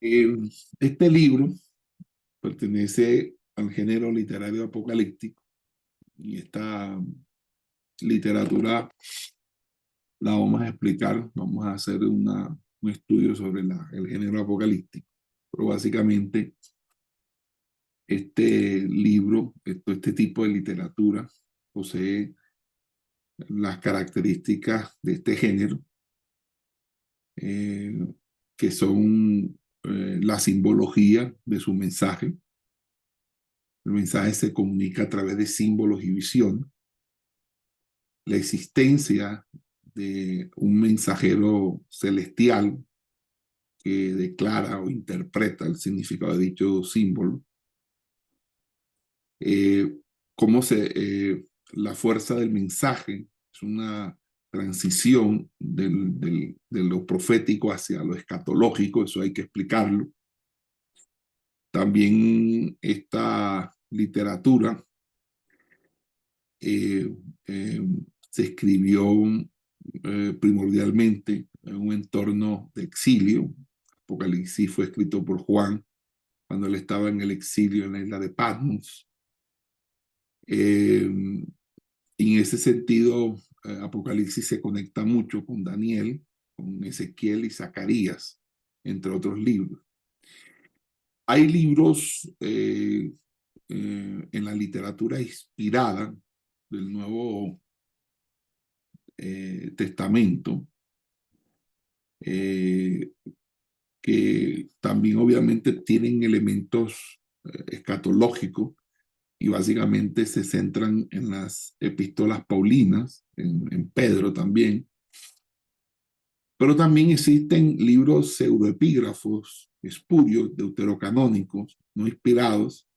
Eh, este libro pertenece al género literario apocalíptico y esta literatura la vamos a explicar, vamos a hacer un estudio sobre el género apocalíptico. Pero básicamente este libro, este tipo de literatura posee las características de este género, eh, que son la simbología de su mensaje. El mensaje se comunica a través de símbolos y visión. La existencia de un mensajero celestial que declara o interpreta el significado de dicho símbolo. Eh, cómo la fuerza del mensaje es una transición de lo profético hacia lo escatológico, eso hay que explicarlo. También esta literatura eh, eh, se escribió primordialmente en un entorno de exilio. Apocalipsis fue escrito por Juan cuando él estaba en el exilio en la isla de Patmos. En ese sentido, Apocalipsis se conecta mucho con Daniel, con Ezequiel y Zacarías, entre otros libros. Hay libros en la literatura inspirada del Nuevo Testamento, eh, que también obviamente tienen elementos escatológicos y básicamente se centran en las epístolas paulinas, en Pedro también, pero también existen libros pseudoepígrafos, espurios, deuterocanónicos, no inspirados,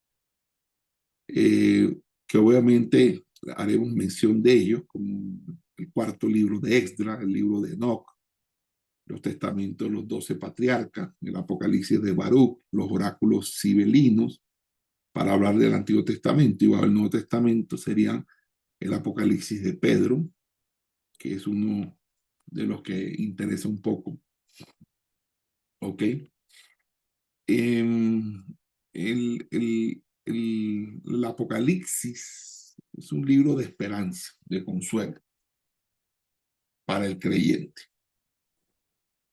que obviamente haremos mención de ellos, como el cuarto libro de Esdra, el libro de Enoch, los testamentos de los 12 patriarcas, el Apocalipsis de Baruch, los oráculos sibelinos, para hablar del Antiguo Testamento. Igual el Nuevo Testamento serían el Apocalipsis de Pedro, que es uno de los que interesa un poco. ¿Ok? El Apocalipsis es un libro de esperanza, de consuelo para el creyente.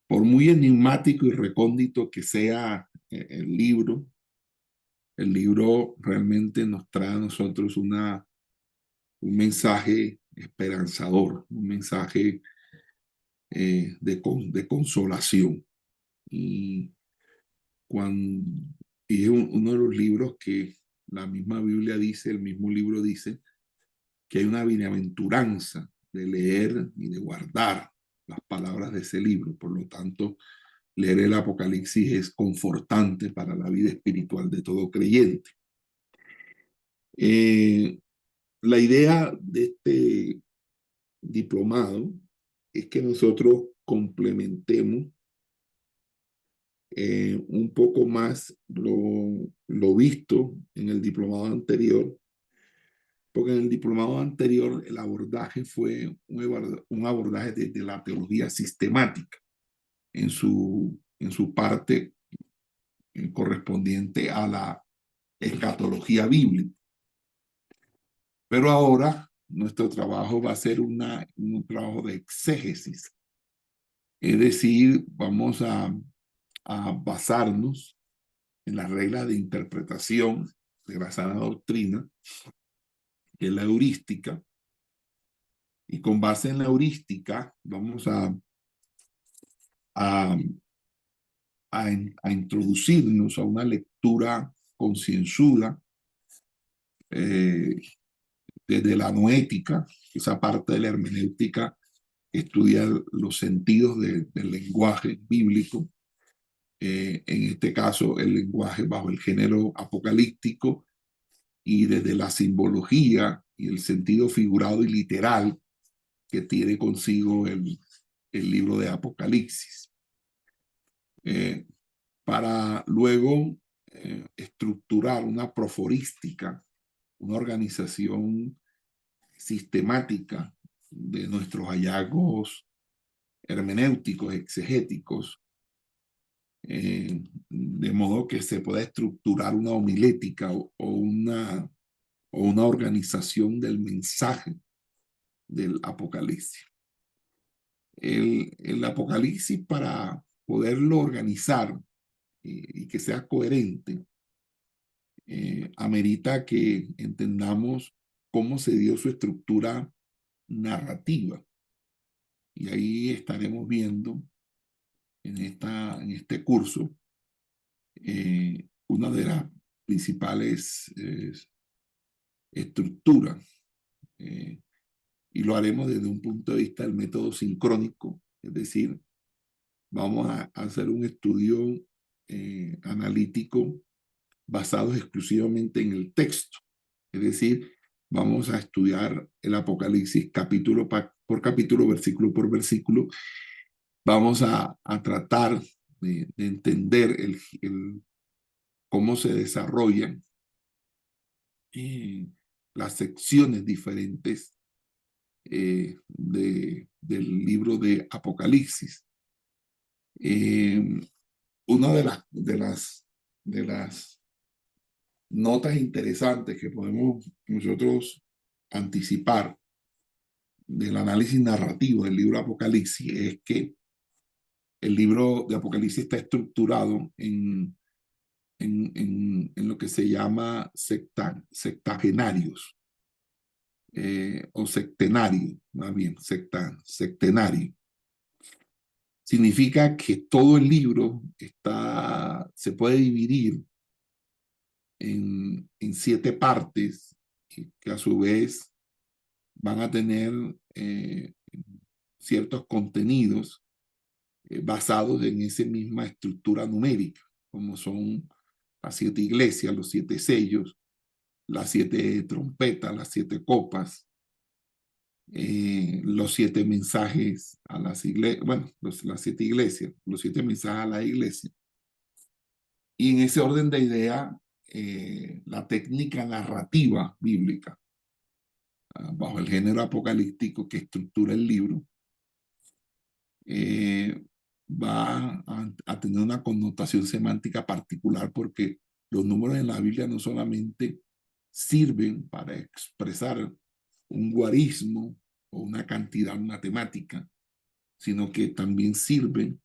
Por muy enigmático y recóndito que sea el libro realmente nos trae a nosotros un mensaje esperanzador, un mensaje de consolación. Y, cuando, y es uno de los libros que la misma Biblia dice, el mismo libro dice, que hay una bienaventuranza de leer y de guardar las palabras de ese libro. Por lo tanto, leer el Apocalipsis es confortante para la vida espiritual de todo creyente. La idea de este diplomado es que nosotros complementemos un poco más lo visto en el diplomado anterior, porque en el diplomado anterior el abordaje fue un abordaje desde la teología sistemática en su parte correspondiente a la escatología bíblica. Pero ahora nuestro trabajo va a ser un trabajo de exégesis, es decir, vamos a basarnos en las reglas de interpretación de la sana doctrina, que es la heurística, y con base en la heurística vamos a, a introducirnos a una lectura concienzuda desde la noética, esa parte de la hermenéutica que estudia los sentidos del lenguaje bíblico, en este caso el lenguaje bajo el género apocalíptico, y desde la simbología y el sentido figurado y literal que tiene consigo el libro de Apocalipsis, eh, para luego estructurar una proforística, una organización sistemática de nuestros hallazgos hermenéuticos, exegéticos, de modo que se pueda estructurar una homilética o una organización del mensaje del Apocalipsis. El Apocalipsis, para poderlo organizar y que sea coherente, amerita que entendamos cómo se dio su estructura narrativa. Y ahí estaremos viendo en este curso una de las principales estructuras, y lo haremos desde un punto de vista del método sincrónico, es decir, vamos a hacer un estudio analítico basado exclusivamente en el texto, es decir, vamos a estudiar el Apocalipsis capítulo por capítulo, versículo por versículo. Vamos a tratar de entender cómo se desarrollan las secciones diferentes del libro de Apocalipsis. Una de las notas interesantes que podemos nosotros anticipar del análisis narrativo del libro Apocalipsis es que el libro de Apocalipsis está estructurado en lo que se llama sectagenarios, o sectenario, más bien, sectenario. Significa que todo el libro se puede dividir en 7 partes, que a su vez van a tener ciertos contenidos basados en esa misma estructura numérica, como son las 7 iglesias, los 7 sellos, las 7 trompetas, las 7 copas, los 7 mensajes a las iglesias, bueno, las 7 iglesias, los 7 mensajes a la iglesia. Y en ese orden de idea, la técnica narrativa bíblica, bajo el género apocalíptico que estructura el libro, va a tener una connotación semántica particular, porque los números en la Biblia no solamente sirven para expresar un guarismo o una cantidad matemática, sino que también sirven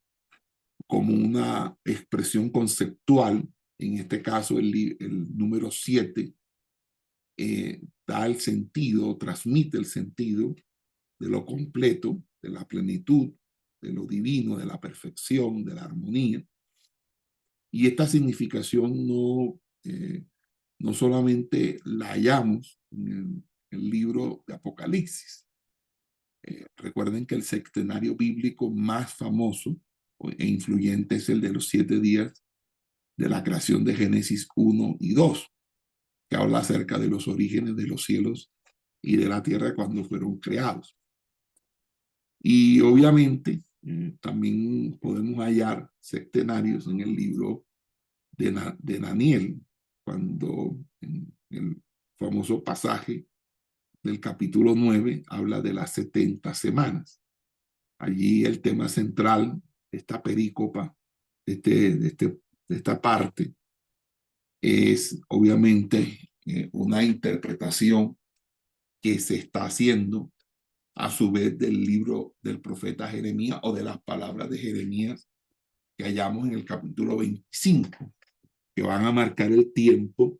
como una expresión conceptual. En este caso, el número 7 da el sentido, transmite el sentido de lo completo, de la plenitud, de lo divino, de la perfección, de la armonía. Y esta significación no solamente la hallamos en el libro de Apocalipsis. Recuerden que el sectenario bíblico más famoso e influyente es el de los 7 días de la creación de Génesis 1 y 2, que habla acerca de los orígenes de los cielos y de la tierra cuando fueron creados. Y obviamente también podemos hallar sectenarios en el libro de Daniel, cuando en el famoso pasaje del capítulo 9 habla de las 70 semanas. Allí el tema central de esta perícopa, de esta parte, es obviamente una interpretación que se está haciendo a su vez del libro del profeta Jeremías, o de las palabras de Jeremías que hallamos en el capítulo 25, que van a marcar el tiempo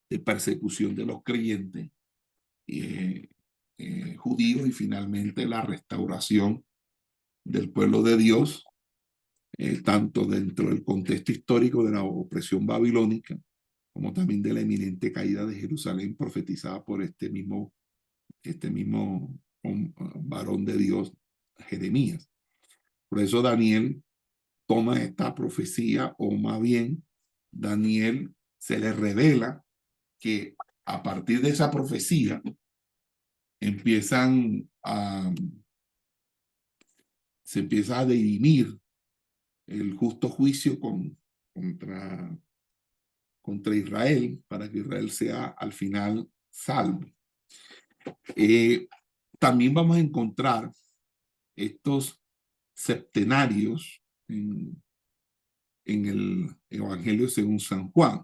de persecución de los creyentes judíos, y finalmente la restauración del pueblo de Dios, tanto dentro del contexto histórico de la opresión babilónica, como también de la eminente caída de Jerusalén profetizada por este mismo varón de Dios, Jeremías. Por eso Daniel toma esta profecía, o más bien Daniel se le revela que a partir de esa profecía se empieza a dirimir el justo juicio contra Israel, para que Israel sea al final salvo. También vamos a encontrar estos septenarios en el Evangelio según San Juan.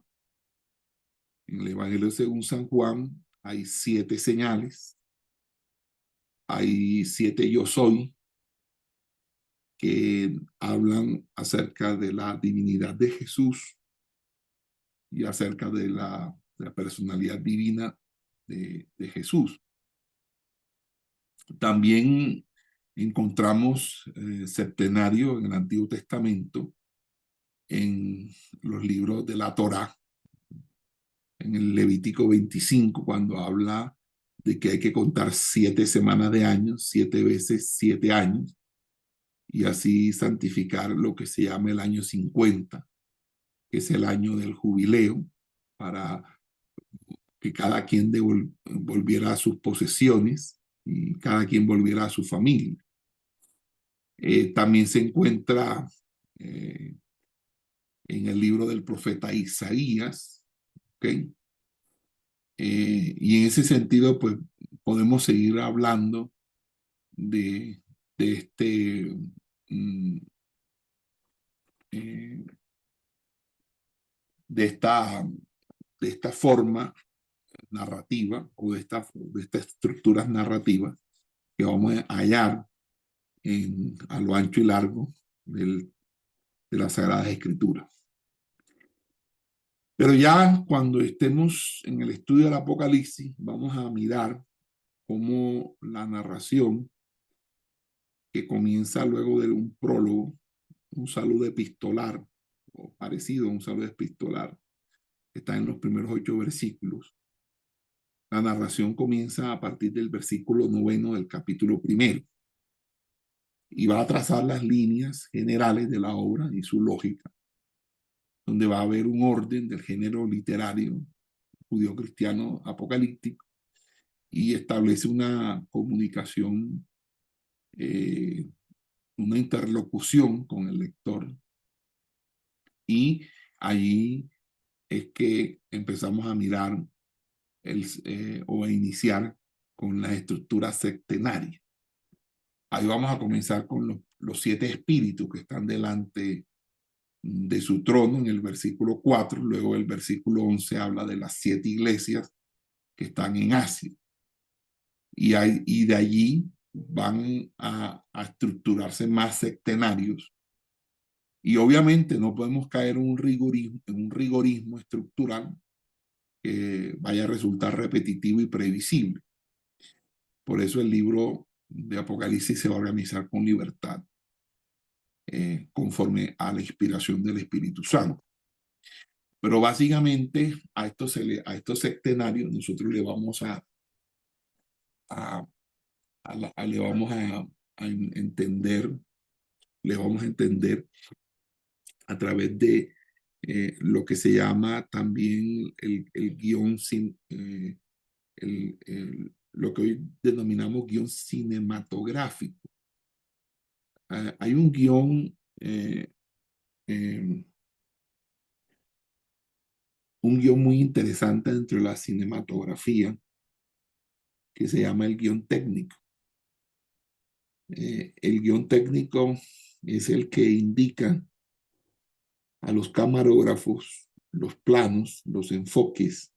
En el Evangelio según San Juan hay 7 señales, hay 7 yo soy, que hablan acerca de la divinidad de Jesús y acerca de la personalidad divina de Jesús. También encontramos septenario en el Antiguo Testamento, en los libros de la Torá, en el Levítico 25, cuando habla de que hay que contar 7 semanas de años, 7 veces 7 años, y así santificar lo que se llama el año 50, que es el año del jubileo, para que cada quien volviera a sus posesiones y cada quien volviera a su familia. También se encuentra en el libro del profeta Isaías, ¿ok? Y en ese sentido, pues podemos seguir hablando de, de este, mm, eh, de esta forma narrativa o de estas estructuras narrativas que vamos a hallar a lo ancho y largo de las Sagradas Escrituras. Pero ya cuando estemos en el estudio del Apocalipsis, vamos a mirar cómo la narración, que comienza luego de un prólogo, un saludo epistolar, o parecido a un saludo epistolar, que está en los primeros 8 versículos. La narración comienza a partir del versículo 9 del capítulo 1 y va a trazar las líneas generales de la obra y su lógica, donde va a haber un orden del género literario judío-cristiano apocalíptico y establece una comunicación, una interlocución con el lector. Y allí es que empezamos a mirar o a iniciar con las estructuras sectenarias. Ahí vamos a comenzar con los 7 espíritus que están delante de su trono en el versículo 4. Luego el versículo 11 habla de las 7 iglesias que están en Asia. Y de allí van a estructurarse más sectenarios. Y obviamente no podemos caer en un rigorismo estructural que vaya a resultar repetitivo y previsible. Por eso el libro de Apocalipsis se va a organizar con libertad, conforme a la inspiración del Espíritu Santo. Pero básicamente a estos sectenarios nosotros le vamos le vamos a entender, le vamos a entender a través de lo que se llama también el guión, lo que hoy denominamos guión cinematográfico. Hay un guión, eh, muy interesante dentro de la cinematografía que se llama el guión técnico. El guión técnico es el que indica a los camarógrafos los planos, los enfoques,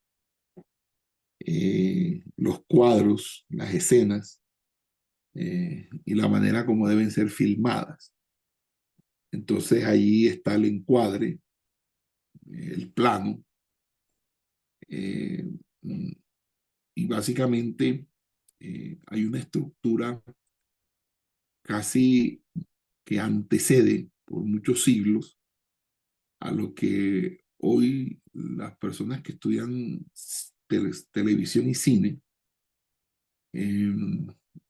los cuadros, las escenas y la manera como deben ser filmadas. Entonces ahí está el encuadre, el plano, y básicamente hay una estructura casi que antecede por muchos siglos a lo que hoy las personas que estudian televisión y cine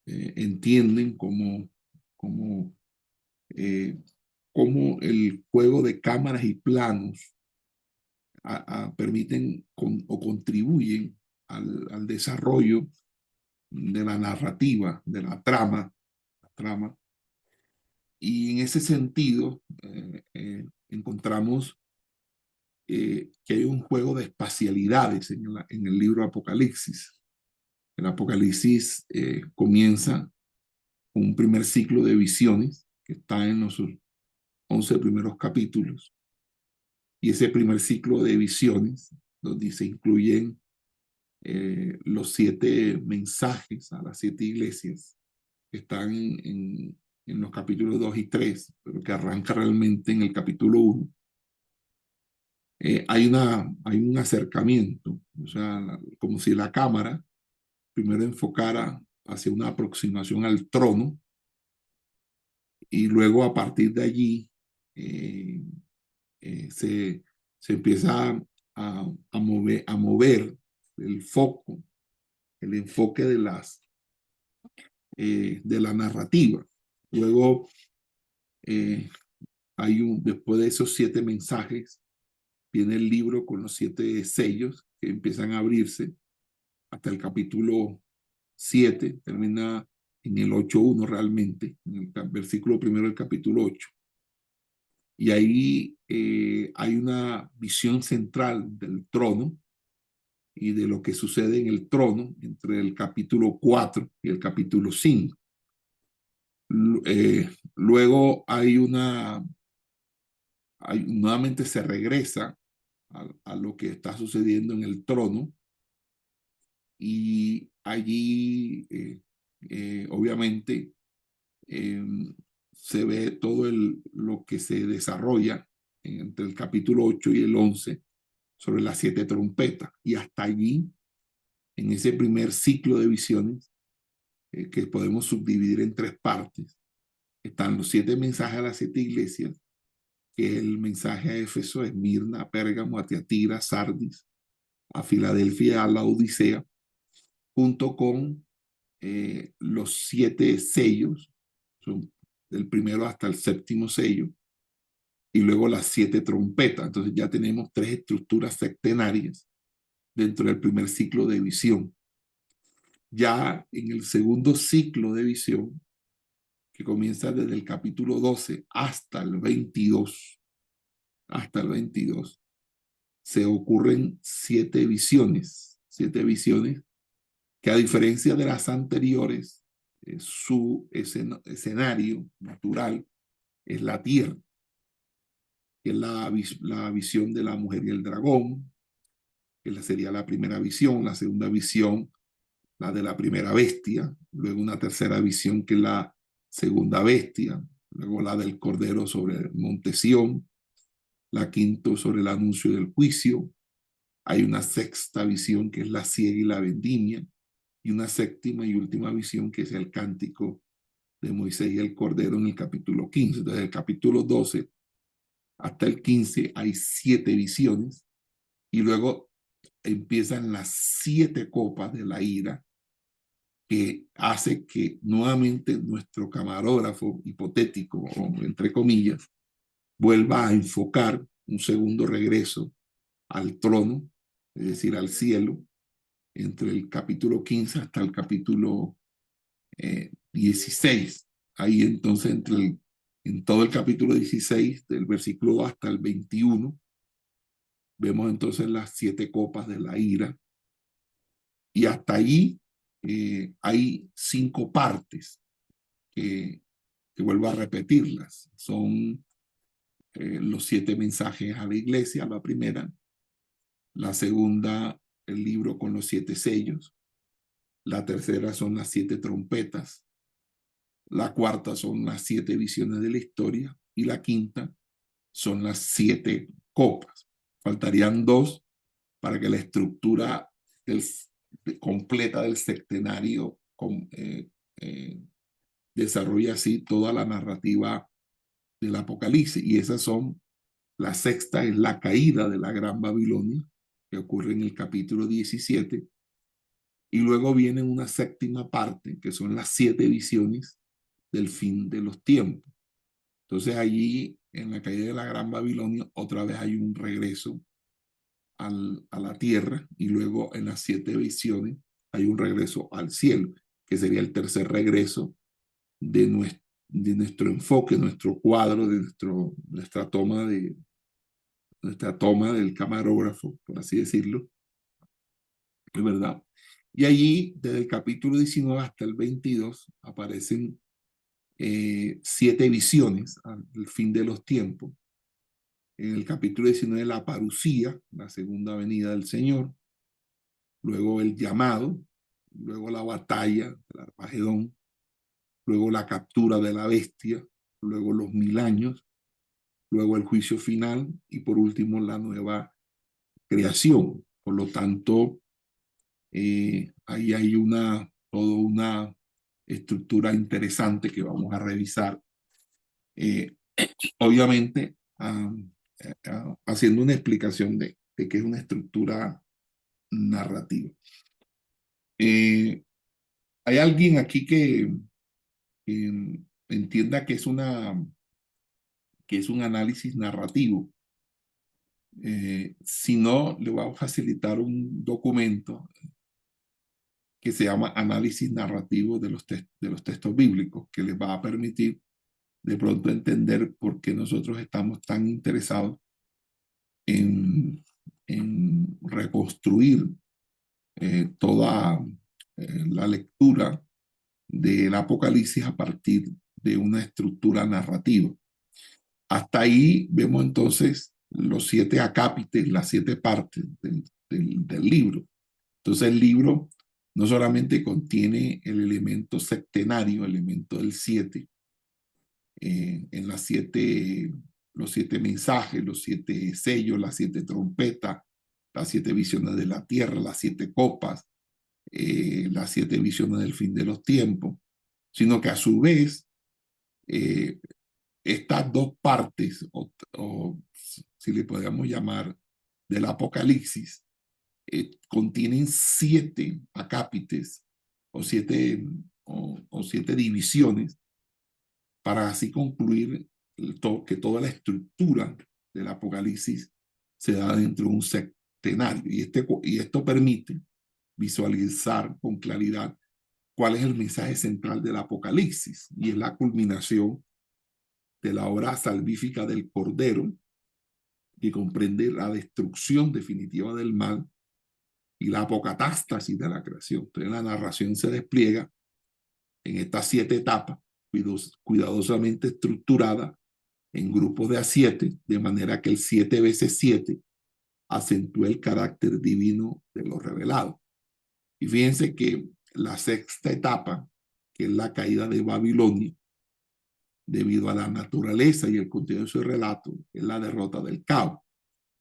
entienden como el juego de cámaras y planos permiten o contribuyen al desarrollo de la narrativa, de la trama. Y en ese sentido encontramos que hay un juego de espacialidades en el libro Apocalipsis. El Apocalipsis comienza con un primer ciclo de visiones que está en los 11 primeros capítulos. Y ese primer ciclo de visiones, donde se incluyen los 7 mensajes a las 7 iglesias, que están en los capítulos 2 y 3, pero que arranca realmente en el capítulo 1. Hay un acercamiento, o sea, como si la cámara primero enfocara hacia una aproximación al trono y luego a partir de allí eh, se empieza a mover el foco, el enfoque de la narrativa. Luego, después de esos 7 mensajes, viene el libro con los 7 sellos que empiezan a abrirse hasta el capítulo 7, termina en el 8.1 realmente, en el versículo primero del capítulo 8. Y ahí hay una visión central del trono y de lo que sucede en el trono entre el capítulo 4 y el capítulo 5. Luego nuevamente se regresa a lo que está sucediendo en el trono y allí obviamente eh, se ve todo lo que se desarrolla entre el capítulo 8 y el 11 sobre las 7 trompetas. Y hasta allí, en ese primer ciclo de visiones, que podemos subdividir en 3 partes, están los 7 mensajes a las 7 iglesias, que el mensaje a Éfeso, Esmirna, a Pérgamo, a Tiatira, a Sardis, a Filadelfia, a la Odisea, junto con los 7 sellos, son del primero hasta el 7.º sello, y luego las 7 trompetas. Entonces ya tenemos 3 estructuras septenarias dentro del primer ciclo de visión. Ya en el segundo ciclo de visión, que comienza desde el capítulo 12 hasta el 22, se ocurren 7 visiones que, a diferencia de las anteriores, su escenario natural es la tierra, que es la visión de la mujer y el dragón, que sería la primera visión. La segunda visión, la de la primera bestia, luego una tercera visión que es la segunda bestia, luego la del cordero sobre el monte Sión, la quinta sobre el anuncio del juicio. Hay una sexta visión que es la ciega y la vendimia, y una séptima y última visión que es el cántico de Moisés y el cordero en el capítulo 15. Desde el capítulo 12 hasta el 15 hay 7 visiones, y luego empiezan las 7 copas de la ira, que hace que nuevamente nuestro camarógrafo hipotético, o entre comillas, vuelva a enfocar un segundo regreso al trono, es decir, al cielo, entre el capítulo 15 hasta el capítulo 16. Ahí entonces, en todo el capítulo 16, del versículo 2 hasta el 21, vemos entonces las 7 copas de la ira. Y hasta allí hay 5 partes que vuelvo a repetirlas. Son los 7 mensajes a la iglesia, la primera. La segunda, el libro con los 7 sellos. La tercera son las 7 trompetas. La cuarta son las 7 visiones de la historia. Y la quinta son las 7 copas. Faltarían 2 para que la estructura completa del septenario desarrolle así toda la narrativa del Apocalipsis. Y esas son: la sexta es la caída de la Gran Babilonia, que ocurre en el capítulo 17. Y luego viene una séptima parte, que son las 7 visiones del fin de los tiempos. Entonces allí, en la caída de la Gran Babilonia, otra vez hay un regreso a la tierra, y luego en las 7 visiones hay un regreso al cielo, que sería el tercer regreso de nuestro enfoque, nuestro cuadro, de nuestra toma del camarógrafo, por así decirlo, ¿es verdad? Y allí, desde el capítulo 19 hasta el 22, aparecen 7 visiones al fin de los tiempos, En el capítulo 19, la parucía, la segunda venida del Señor, luego el llamado, luego la batalla, el Armagedón, luego la captura de la bestia, luego los 1000 años, luego el juicio final y por último la nueva creación. Por lo tanto, ahí hay toda una estructura interesante que vamos a revisar. Obviamente, haciendo una explicación de qué es una estructura narrativa. Hay alguien aquí que entienda que es un análisis narrativo. Si no, le voy a facilitar un documento que se llama Análisis Narrativo de los textos bíblicos, que les va a permitir de pronto entender por qué nosotros estamos tan interesados en reconstruir toda la lectura del Apocalipsis a partir de una estructura narrativa. Hasta ahí vemos entonces los 7 acápites, las 7 partes del libro. Entonces el libro no solamente contiene el elemento septenario, el elemento del 7, en los 7 mensajes, los 7 sellos, las 7 trompetas, las 7 visiones de la tierra, las 7 copas, las 7 visiones del fin de los tiempos, sino que a su vez estas 2 partes, o si le podríamos llamar, del Apocalipsis, contienen 7 acápites o 7 divisiones para así concluir que toda la estructura del Apocalipsis se da dentro de un septenario. Y esto permite visualizar con claridad cuál es el mensaje central del Apocalipsis, y es la culminación de la obra salvífica del Cordero, que comprende la destrucción definitiva del mal y la apocatástasis de la creación. Entonces la narración se despliega en estas 7 etapas, cuidadosamente estructurada en grupos de A7, de manera que el 7 veces 7 acentúa el carácter divino de lo revelado. Y fíjense que la 6ª etapa, que es la caída de Babilonia, debido a la naturaleza y el contenido de su relato, es la derrota del caos,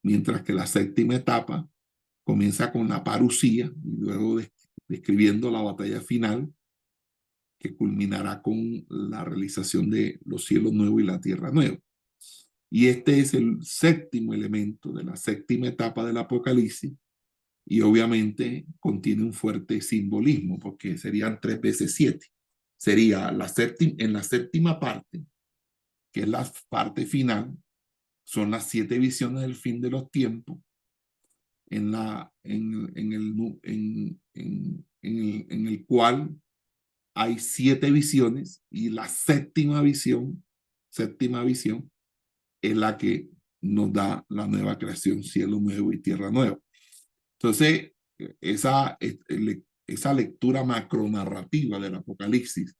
mientras que la 7ª etapa comienza con la parucía, y luego describiendo la batalla final, que culminará con la realización de los cielos nuevos y la tierra nueva. Y este es el 7º elemento de la 7ª etapa del Apocalipsis, y obviamente contiene un fuerte simbolismo, porque serían 3 veces 7. Sería en la 7ª parte, que es la parte final, son las 7 visiones del fin de los tiempos, en el cual hay 7 visiones, y la séptima visión es la que nos da la nueva creación, cielo nuevo y tierra nueva. Entonces, esa lectura macronarrativa del Apocalipsis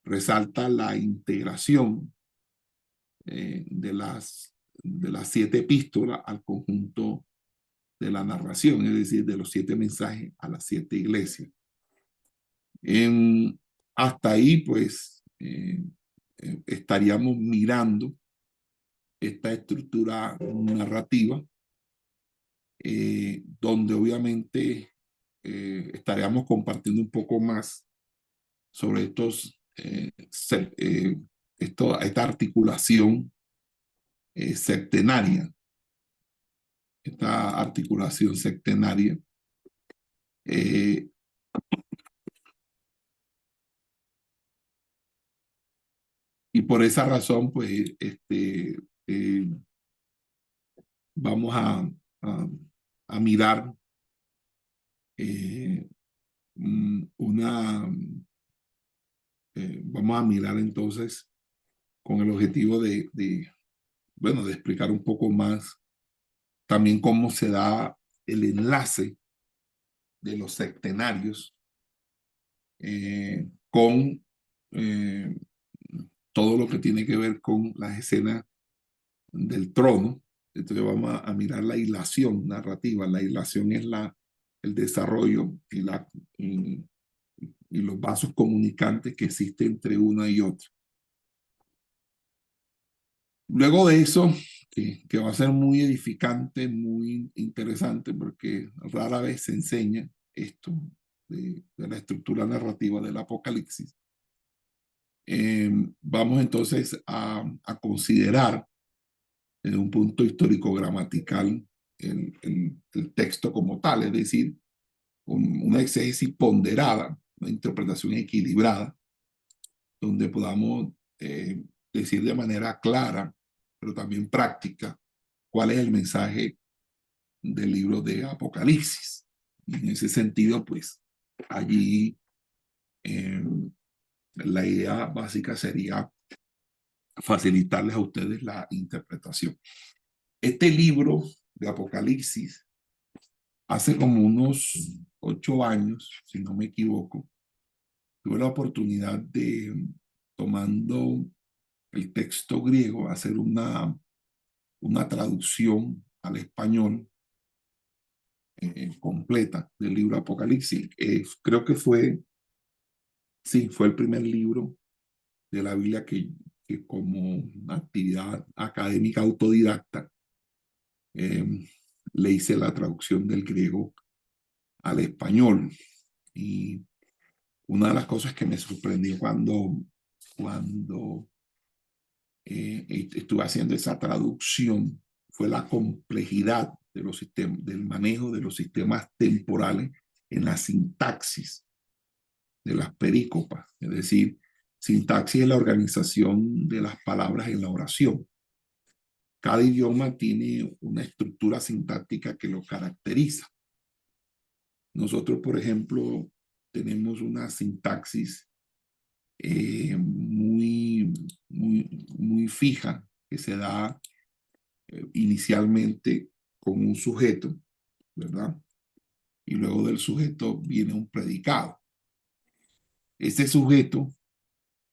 resalta la integración de las 7 epístolas al conjunto de la narración, es decir, de los 7 mensajes a las 7 iglesias. Hasta ahí, pues, estaríamos mirando esta estructura narrativa, donde obviamente estaríamos compartiendo un poco más sobre esta articulación septenaria, eh, y por esa razón, pues, vamos a mirar vamos a mirar entonces con el objetivo bueno, de explicar un poco más también cómo se da el enlace de los septenarios con todo lo que tiene que ver con las escenas del trono. Entonces vamos a mirar la hilación narrativa. La hilación es el desarrollo y, y los vasos comunicantes que existen entre una y otra. Luego de eso, que va a ser muy edificante, muy interesante, porque rara vez se enseña esto de la estructura narrativa del Apocalipsis. Vamos entonces a considerar desde un punto histórico-gramatical el texto como tal, es decir, una exégesis ponderada, una interpretación equilibrada, donde podamos decir de manera clara, pero también práctica, cuál es el mensaje del libro de Apocalipsis. Y en ese sentido, pues, allí la idea básica sería facilitarles a ustedes la interpretación. Este libro de Apocalipsis, hace como unos 8 años, si no me equivoco, tuve la oportunidad de, tomando el texto griego, hacer una traducción al español completa del libro Apocalipsis. Creo que sí, fue el primer libro de la Biblia que como actividad académica autodidacta le hice la traducción del griego al español. Y una de las cosas que me sorprendió cuando estuve haciendo esa traducción fue la complejidad de los sistemas, del manejo de los sistemas temporales en la sintaxis de las perícopas. Es decir, sintaxis es la organización de las palabras en la oración. Cada idioma tiene una estructura sintáctica que lo caracteriza. Nosotros, por ejemplo, tenemos una sintaxis muy fija que se da inicialmente con un sujeto, ¿verdad? Y luego del sujeto viene un predicado. Ese sujeto,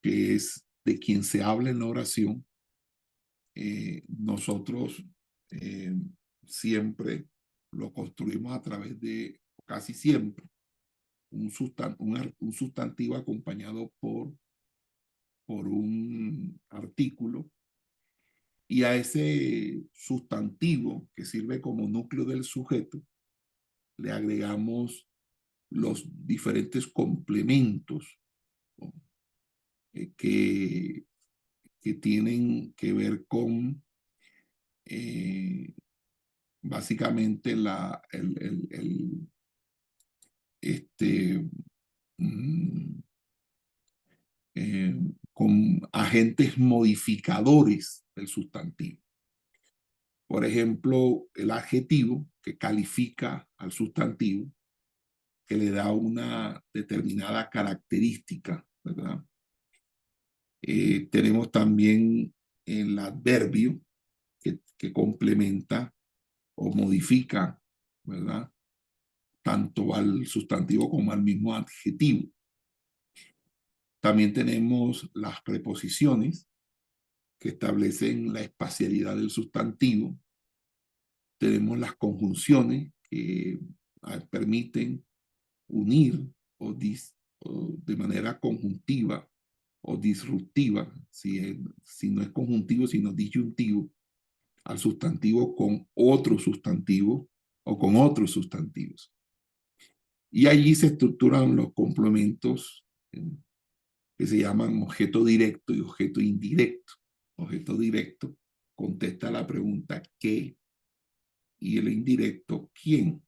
que es de quien se habla en la oración, nosotros siempre lo construimos a través de, casi siempre, un sustantivo acompañado por un artículo, y a ese sustantivo que sirve como núcleo del sujeto le agregamos los diferentes complementos, ¿no? que tienen que ver con básicamente este, mm, con agentes modificadores del sustantivo. Por ejemplo, el adjetivo que califica al sustantivo, que le da una determinada característica, ¿verdad? Tenemos también el adverbio que complementa o modifica, ¿verdad? Tanto al sustantivo como al mismo adjetivo. También tenemos las preposiciones que establecen la espacialidad del sustantivo. Tenemos las conjunciones que permiten unir o de manera conjuntiva o disruptiva, si no es conjuntivo, sino disyuntivo, al sustantivo con otro sustantivo o con otros sustantivos. Y allí se estructuran los complementos que se llaman objeto directo y objeto indirecto. Objeto directo contesta la pregunta ¿qué? Y el indirecto ¿quién?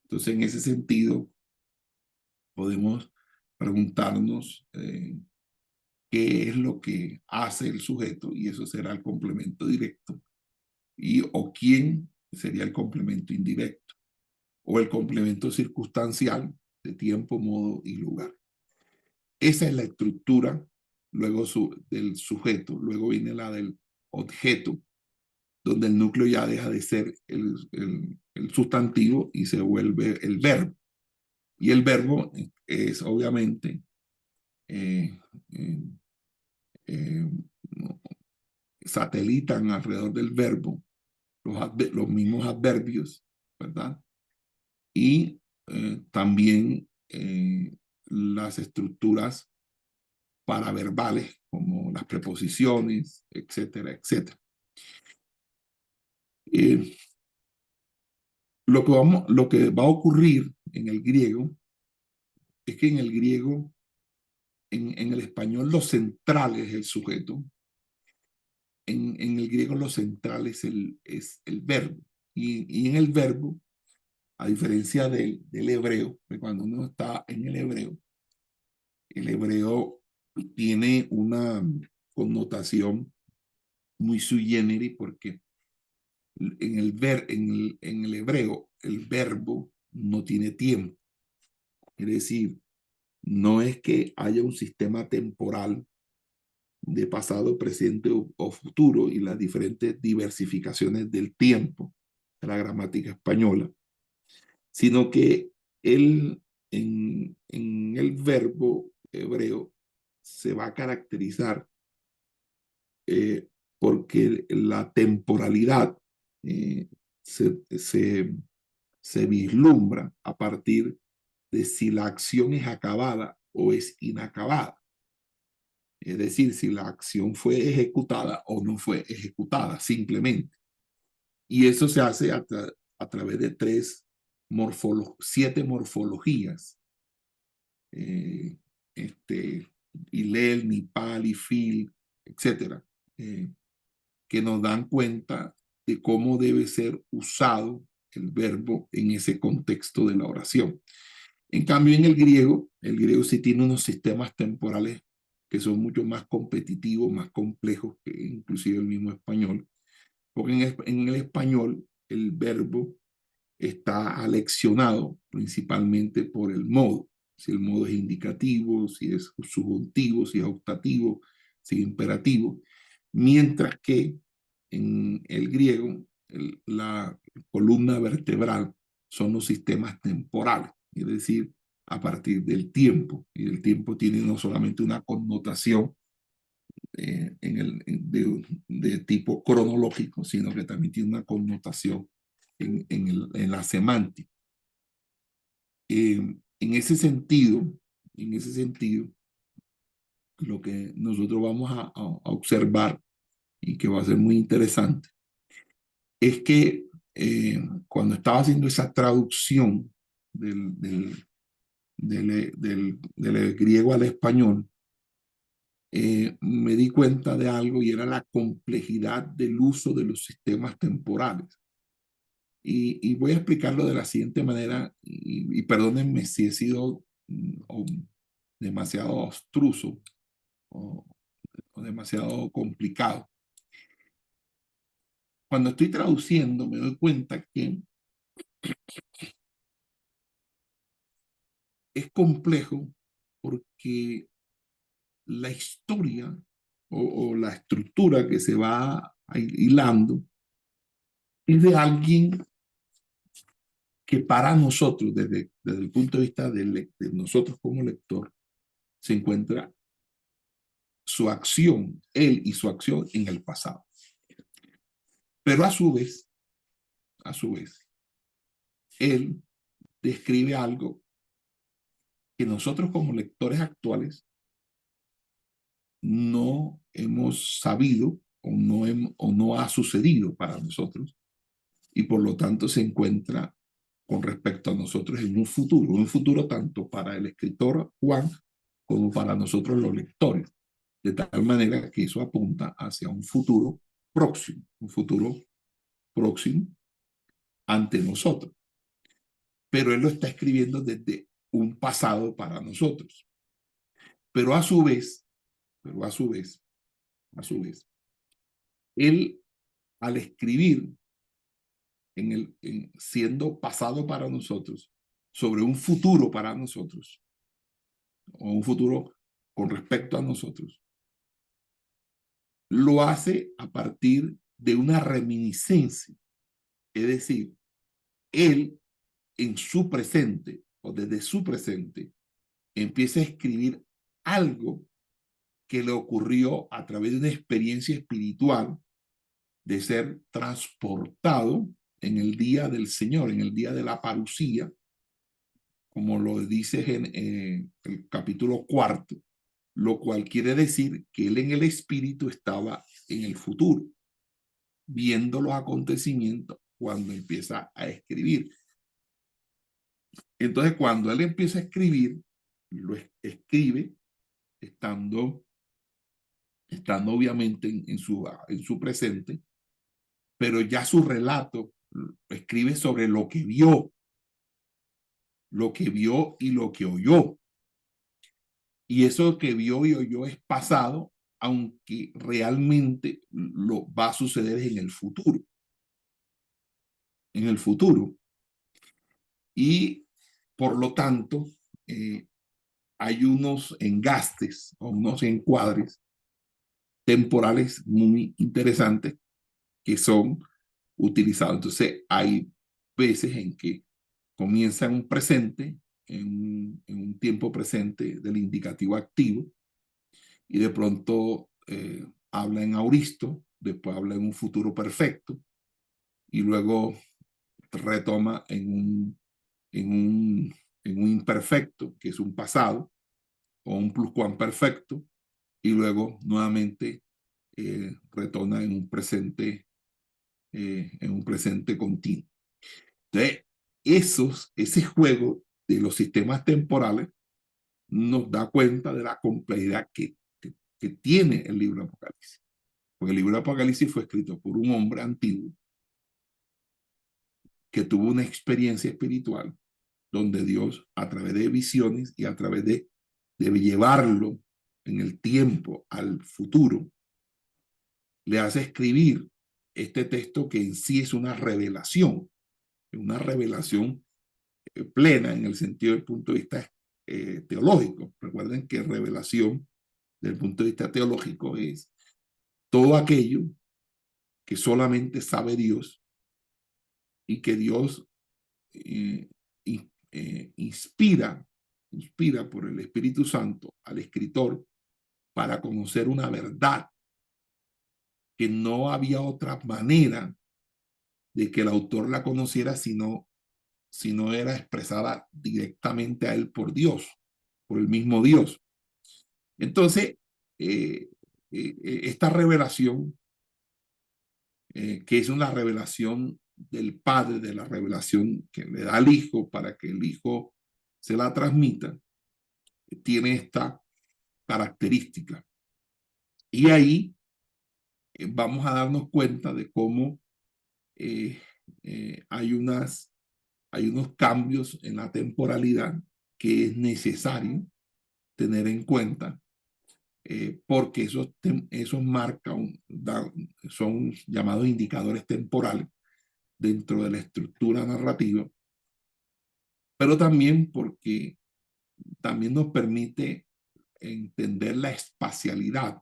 Entonces, en ese sentido, podemos preguntarnos qué es lo que hace el sujeto, y eso será el complemento directo, o quién sería el complemento indirecto, o el complemento circunstancial de tiempo, modo y lugar. Esa es la estructura luego del sujeto. Luego viene la del objeto, donde el núcleo ya deja de ser el sustantivo y se vuelve el verbo. Y el verbo es obviamente eh, eh, satelitan alrededor del verbo los mismos adverbios, ¿verdad? Y también las estructuras paraverbales, como las preposiciones, etcétera, etcétera. Eh, lo que va a ocurrir en el griego es que en el griego, en el español, lo central es el sujeto. En el griego lo central es el verbo. Y en el verbo, a diferencia del hebreo, que cuando uno está en el hebreo tiene una connotación muy sui generis porque en el hebreo el verbo no tiene tiempo. Es decir, no es que haya un sistema temporal de pasado, presente o futuro y las diferentes diversificaciones del tiempo de la gramática española, sino que él en el verbo hebreo se va a caracterizar porque la temporalidad eh, se, se, se vislumbra a partir de si la acción es acabada o es inacabada. Es decir, si la acción fue ejecutada o no fue ejecutada, simplemente. Y eso se hace a través de siete morfologías. Eh, Hillel, Nipal, Fil, etcétera, que nos dan cuenta de cómo debe ser usado el verbo en ese contexto de la oración. En cambio, en el griego sí tiene unos sistemas temporales que son mucho más competitivos, más complejos que inclusive el mismo español, porque en el español el verbo está aleccionado principalmente por el modo, si el modo es indicativo, si es subjuntivo, si es optativo, si es imperativo, mientras que en el griego la columna vertebral son los sistemas temporales, es decir, a partir del tiempo, y el tiempo tiene no solamente una connotación de tipo cronológico, sino que también tiene una connotación en la semántica. En ese sentido, lo que nosotros vamos a observar y que va a ser muy interesante es que cuando estaba haciendo esa traducción del griego al español, me di cuenta de algo y era la complejidad del uso de los sistemas temporales. Y voy a explicarlo de la siguiente manera, y perdónenme si he sido demasiado abstruso o, o demasiado complicado. Cuando estoy traduciendo me doy cuenta que es complejo porque la historia o la estructura que se va hilando es de alguien que para nosotros, desde el punto de vista de nosotros como lector, se encuentra su acción, él y su acción en el pasado. Pero a su vez, él describe algo que nosotros como lectores actuales no hemos sabido o no ha sucedido para nosotros y por lo tanto se encuentra con respecto a nosotros en un futuro tanto para el escritor Juan como para nosotros los lectores, de tal manera que eso apunta hacia un futuro próximo ante nosotros. Pero él lo está escribiendo desde un pasado para nosotros. Pero a su vez, pero a su vez, él al escribir siendo pasado para nosotros, sobre un futuro para nosotros, o un futuro con respecto a nosotros, lo hace a partir de una reminiscencia. Es decir, él en su presente o desde su presente empieza a escribir algo que le ocurrió a través de una experiencia espiritual de ser transportado en el día del Señor, en el día de la parucía, como lo dice en el capítulo 4, lo cual quiere decir que él en el espíritu estaba en el futuro, viendo los acontecimientos cuando empieza a escribir. Entonces, cuando él empieza a escribir, lo escribe estando obviamente en su presente, pero ya su relato escribe sobre lo que vio y lo que oyó. Y eso que vio y oyó es pasado, aunque realmente lo va a suceder en el futuro. En el futuro. Y por lo tanto, hay unos engastes o unos encuadres temporales muy interesantes que son utilizados. Entonces, hay veces en que comienza en un presente, en un tiempo presente del indicativo activo, y de pronto habla en auristo, después habla en un futuro perfecto, y luego retoma en un imperfecto, que es un pasado, o un pluscuamperfecto, y luego nuevamente retoma en un presente continuo. Entonces, ese juego de los sistemas temporales nos da cuenta de la complejidad que tiene el libro de Apocalipsis. Porque el libro de Apocalipsis fue escrito por un hombre antiguo que tuvo una experiencia espiritual donde Dios, a través de visiones y a través de llevarlo en el tiempo al futuro, le hace escribir este texto que en sí es una revelación plena en el sentido del punto de vista teológico. Recuerden que revelación, desde el punto de vista teológico, es todo aquello que solamente sabe Dios y que Dios inspira por el Espíritu Santo al escritor para conocer una verdad que no había otra manera de que el autor la conociera si no era expresada directamente a él por Dios, por el mismo Dios. Entonces, esta revelación, que es una revelación del Padre, de la revelación que le da al Hijo para que el Hijo se la transmita, tiene esta característica. Y ahí vamos a darnos cuenta de cómo hay unos cambios en la temporalidad que es necesario tener en cuenta, porque esos marcan, son llamados indicadores temporales dentro de la estructura narrativa, pero también porque también nos permite entender la espacialidad,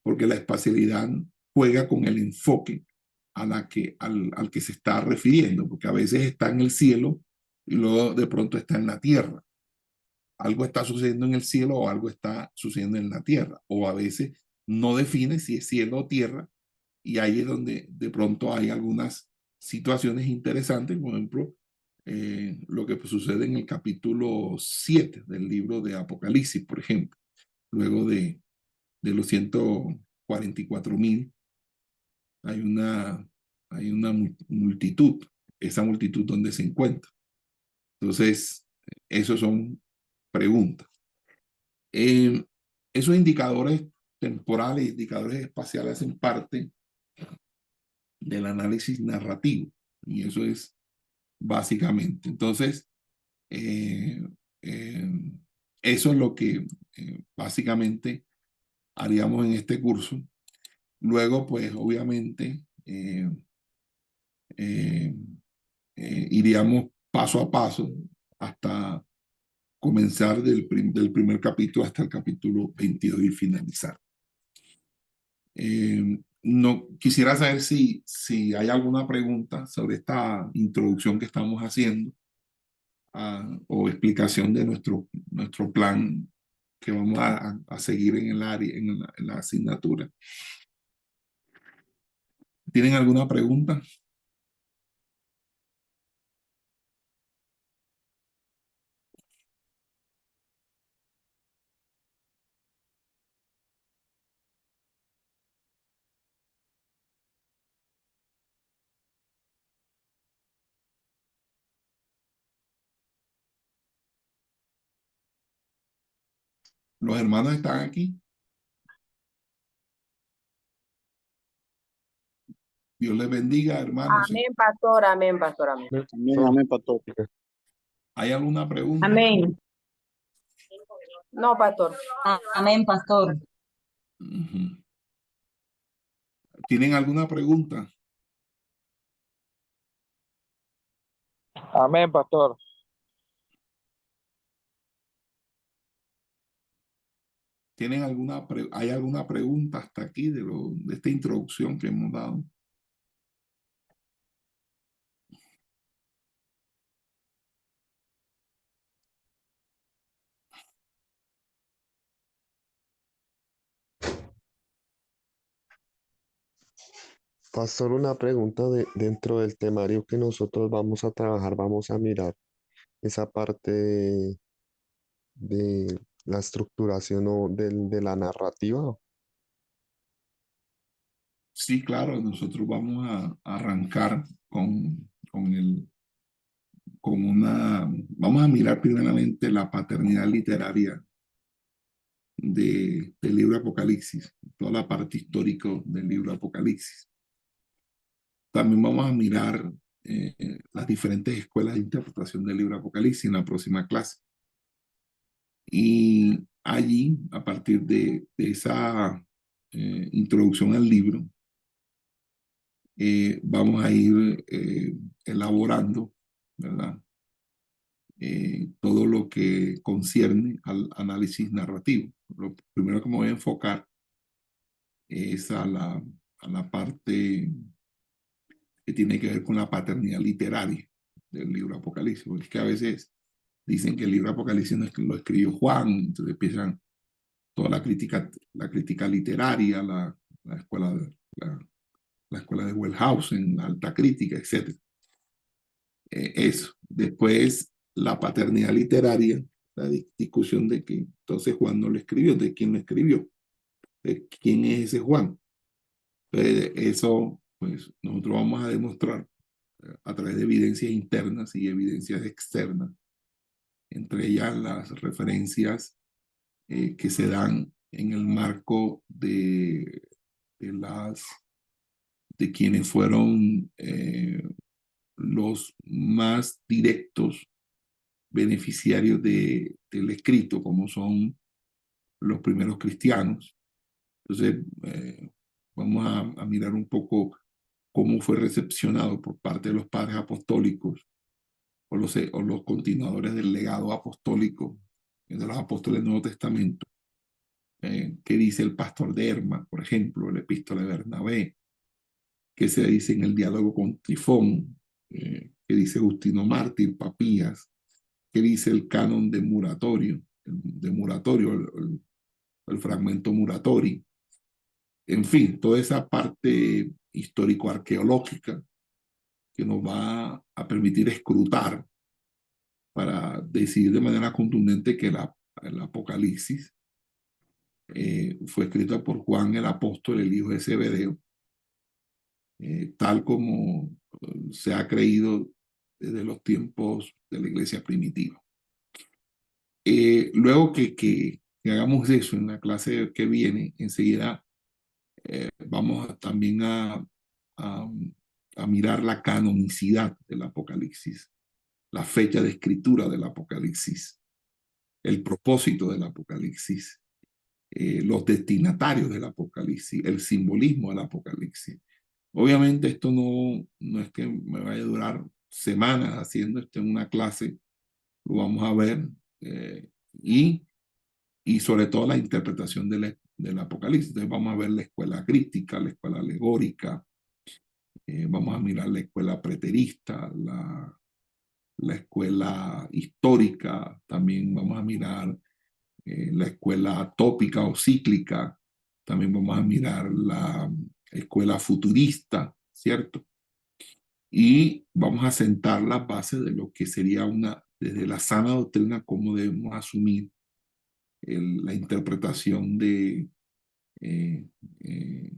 porque la espacialidad juega con el enfoque al que se está refiriendo, porque a veces está en el cielo y luego de pronto está en la tierra. Algo está sucediendo en el cielo o algo está sucediendo en la tierra, o a veces no define si es cielo o tierra, y ahí es donde de pronto hay algunas situaciones interesantes, por ejemplo, lo que sucede en el capítulo 7 del libro de Apocalipsis, por ejemplo, luego de los 144,000, hay una multitud, esa multitud donde se encuentra. Entonces, esos son preguntas. Esos indicadores temporales, indicadores espaciales hacen parte del análisis narrativo, y eso es básicamente. Entonces, eh, eh, eso es lo que básicamente haríamos en este curso. Luego, pues obviamente, iríamos paso a paso hasta comenzar del primer capítulo hasta el capítulo 22 y finalizar. No quisiera saber si hay alguna pregunta sobre esta introducción que estamos haciendo, o explicación de nuestro plan que vamos a seguir en el área, en la asignatura. ¿Tienen alguna pregunta? ¿Los hermanos están aquí? Dios les bendiga, hermanos. Amén, pastor, amén, pastor, amén. Amén, amén, pastor. ¿Hay alguna pregunta? Amén. No, pastor. Amén, pastor. Ujú. ¿Tienen alguna pregunta? Amén, pastor. ¿Hay alguna pregunta hasta aquí de esta introducción que hemos dado? Pastor, una pregunta dentro del temario que nosotros vamos a trabajar, vamos a mirar esa parte de la estructuración de la narrativa. Sí, claro, nosotros vamos a arrancar vamos a mirar primeramente la paternidad literaria del libro Apocalipsis, toda la parte histórica del libro Apocalipsis. También vamos a mirar las diferentes escuelas de interpretación del libro Apocalipsis en la próxima clase. Y allí, a partir de esa introducción al libro, vamos a ir elaborando, ¿verdad? Todo lo que concierne al análisis narrativo. Lo primero que me voy a enfocar es a la parte que tiene que ver con la paternidad literaria del libro Apocalipsis, porque es que a veces dicen que el libro Apocalipsis no es que lo escribió Juan, entonces empiezan toda la crítica literaria, la escuela la escuela de Wellhausen, la alta crítica, etc. Eso. Después, la paternidad literaria, la discusión de que entonces Juan no lo escribió, de quién lo escribió, de quién es ese Juan. Entonces, eso, pues nosotros vamos a demostrar a través de evidencias internas y evidencias externas, entre ellas las referencias que se dan en el marco de de quienes fueron los más directos beneficiarios del escrito, como son los primeros cristianos. Entonces, vamos a mirar un poco cómo fue recepcionado por parte de los padres apostólicos o los continuadores del legado apostólico de los apóstoles del Nuevo Testamento. ¿Qué dice el pastor de Herma, por ejemplo, la epístola de Bernabé? ¿Qué se dice en el diálogo con Trifón? ¿Qué dice Justino Mártir, Papías? ¿Qué dice el canon de Muratorio? El fragmento Muratori. En fin, toda esa parte histórico-arqueológica que nos va a permitir escrutar para decidir de manera contundente que el Apocalipsis fue escrito por Juan el apóstol, el hijo de Zebedeo, tal como se ha creído desde los tiempos de la iglesia primitiva. Luego que hagamos eso en la clase que viene, enseguida vamos también a mirar la canonicidad del Apocalipsis, la fecha de escritura del Apocalipsis, el propósito del Apocalipsis, los destinatarios del Apocalipsis, el simbolismo del Apocalipsis. Obviamente esto no es que me vaya a durar semanas haciendo esto en una clase, lo vamos a ver y sobre todo la interpretación del Apocalipsis. Entonces vamos a ver la escuela crítica, la escuela alegórica, vamos a mirar la escuela preterista, la escuela histórica, también vamos a mirar la escuela tópica o cíclica, también vamos a mirar la escuela futurista, ¿cierto? Y vamos a sentar las bases de lo que sería desde la sana doctrina, cómo debemos asumir la interpretación eh, eh,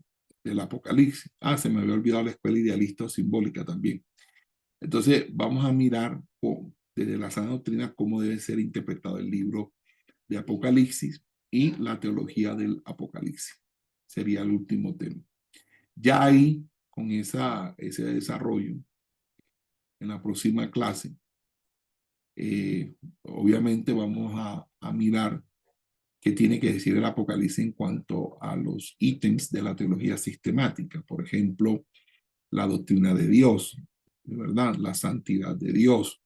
del Apocalipsis. Se me había olvidado la escuela idealista o simbólica también. Entonces, vamos a mirar desde la sana doctrina cómo debe ser interpretado el libro de Apocalipsis y la teología del Apocalipsis. Sería el último tema. Ya ahí, con ese desarrollo, en la próxima clase, obviamente vamos a mirar qué tiene que decir el Apocalipsis en cuanto a los ítems de la teología sistemática. Por ejemplo, la doctrina de Dios, ¿verdad? La santidad de Dios,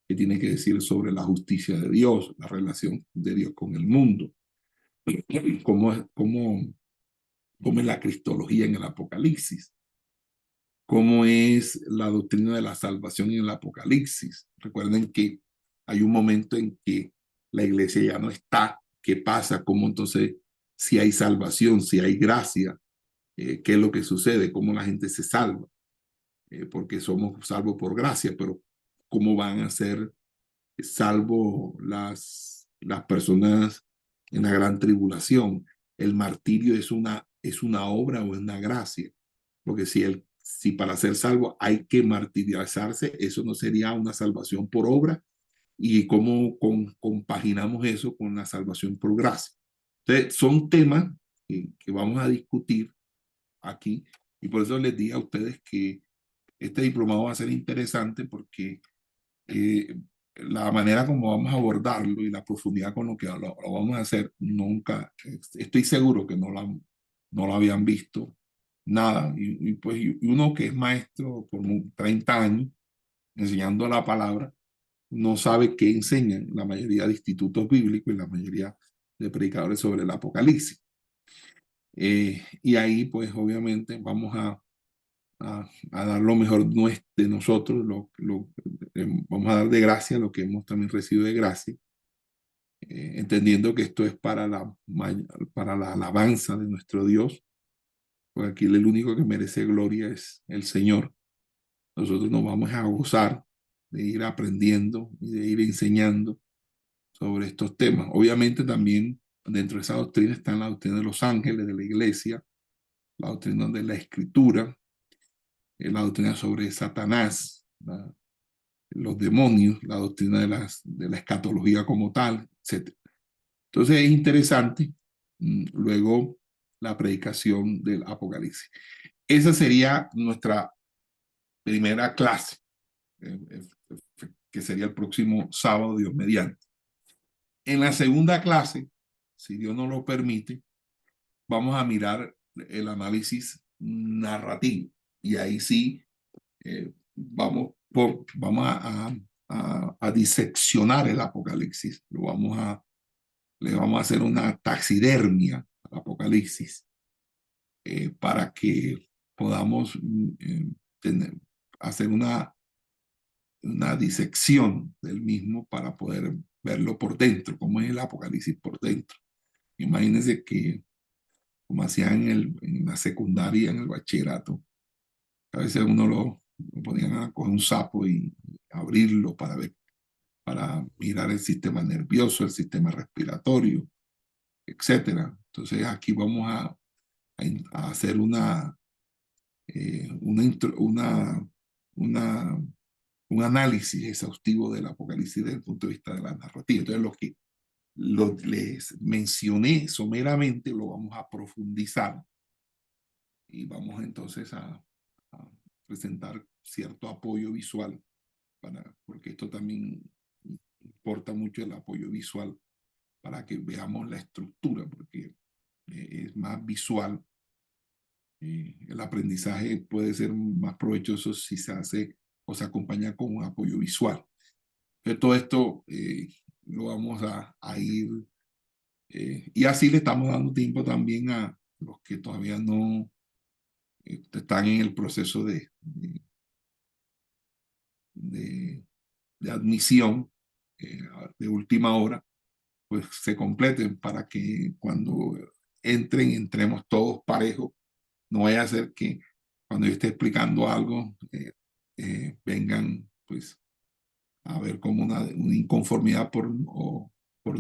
qué tiene que decir sobre la justicia de Dios, la relación de Dios con el mundo, cómo es la cristología en el Apocalipsis, cómo es la doctrina de la salvación en el Apocalipsis. Recuerden que hay un momento en que la iglesia ya no está. ¿Qué pasa? ¿Cómo entonces, si hay salvación, si hay gracia, qué es lo que sucede? ¿Cómo la gente se salva? Porque somos salvos por gracia, pero ¿cómo van a ser salvos las personas en la gran tribulación? El martirio es una obra o es una gracia, porque si para ser salvo hay que martirizarse, eso no sería una salvación por obra. ¿Y cómo compaginamos eso con la salvación por gracia? Entonces, son temas que vamos a discutir aquí, y por eso les dije a ustedes que este diplomado va a ser interesante porque la manera como vamos a abordarlo y la profundidad con lo que lo vamos a hacer, nunca, estoy seguro que no lo habían visto nada. Y pues y uno que es maestro por 30 años enseñando la palabra, no sabe qué enseñan la mayoría de institutos bíblicos y la mayoría de predicadores sobre el Apocalipsis. Y ahí pues obviamente vamos a dar lo mejor de nosotros, vamos a dar de gracia lo que hemos también recibido de gracia, entendiendo que esto es para la alabanza de nuestro Dios, porque aquí el único que merece gloria es el Señor. Nosotros nos vamos a gozar de ir aprendiendo y de ir enseñando sobre estos temas. Obviamente también dentro de esa doctrina están la doctrina de los ángeles, de la iglesia, la doctrina de la escritura, la doctrina sobre Satanás, los demonios, la doctrina de la escatología como tal, etc. Entonces es interesante luego la predicación del Apocalipsis. Esa sería nuestra primera clase, eh, que sería el próximo sábado, Dios mediante. En la segunda clase, si Dios nos lo permite, vamos a mirar el análisis narrativo. Y ahí sí vamos a diseccionar el Apocalipsis. Le vamos a hacer una taxidermia al Apocalipsis para que podamos hacer una disección del mismo para poder verlo por dentro, cómo es el Apocalipsis por dentro. Imagínense que, como hacían en la secundaria, en el bachillerato, a veces uno lo ponían a coger un sapo y abrirlo para mirar el sistema nervioso, el sistema respiratorio, etcétera. Entonces aquí vamos a hacer un análisis exhaustivo del Apocalipsis desde el punto de vista de la narrativa. Entonces les mencioné someramente lo vamos a profundizar y vamos entonces a presentar cierto apoyo visual, porque esto también importa mucho el apoyo visual para que veamos la estructura, porque es más visual. El aprendizaje puede ser más provechoso si se hace o se acompaña con un apoyo visual. Pero todo esto lo vamos a ir, y así le estamos dando tiempo también a los que todavía no están en el proceso de admisión de última hora, pues se completen para que cuando entremos todos parejos. No vaya a ser que cuando yo esté explicando algo, vengan pues a ver como una inconformidad por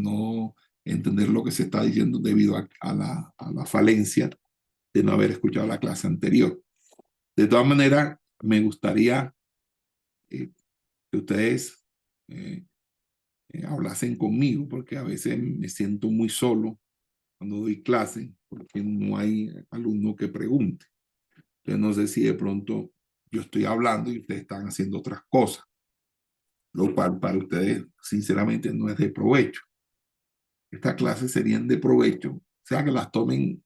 no entender lo que se está diciendo debido a la falencia de no haber escuchado la clase anterior. De todas maneras, me gustaría que ustedes hablasen conmigo, porque a veces me siento muy solo cuando doy clase, porque no hay alumno que pregunte. Entonces no sé si de pronto yo estoy hablando y ustedes están haciendo otras cosas, lo cual para ustedes sinceramente no es de provecho. Estas clases serían de provecho, sea que las tomen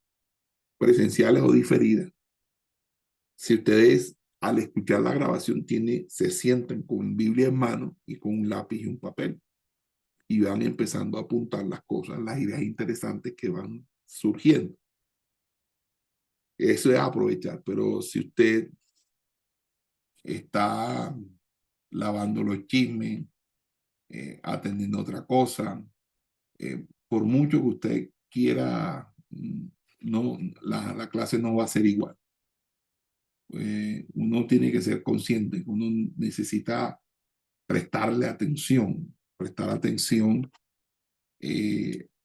presenciales o diferidas. Si ustedes al escuchar la grabación se sientan con Biblia en mano y con un lápiz y un papel y van empezando a apuntar las cosas, las ideas interesantes que van surgiendo. Eso es aprovechar, pero si usted está lavando los chismes, atendiendo otra cosa, por mucho que usted quiera, no, la clase no va a ser igual. Uno tiene que ser consciente que uno necesita prestar atención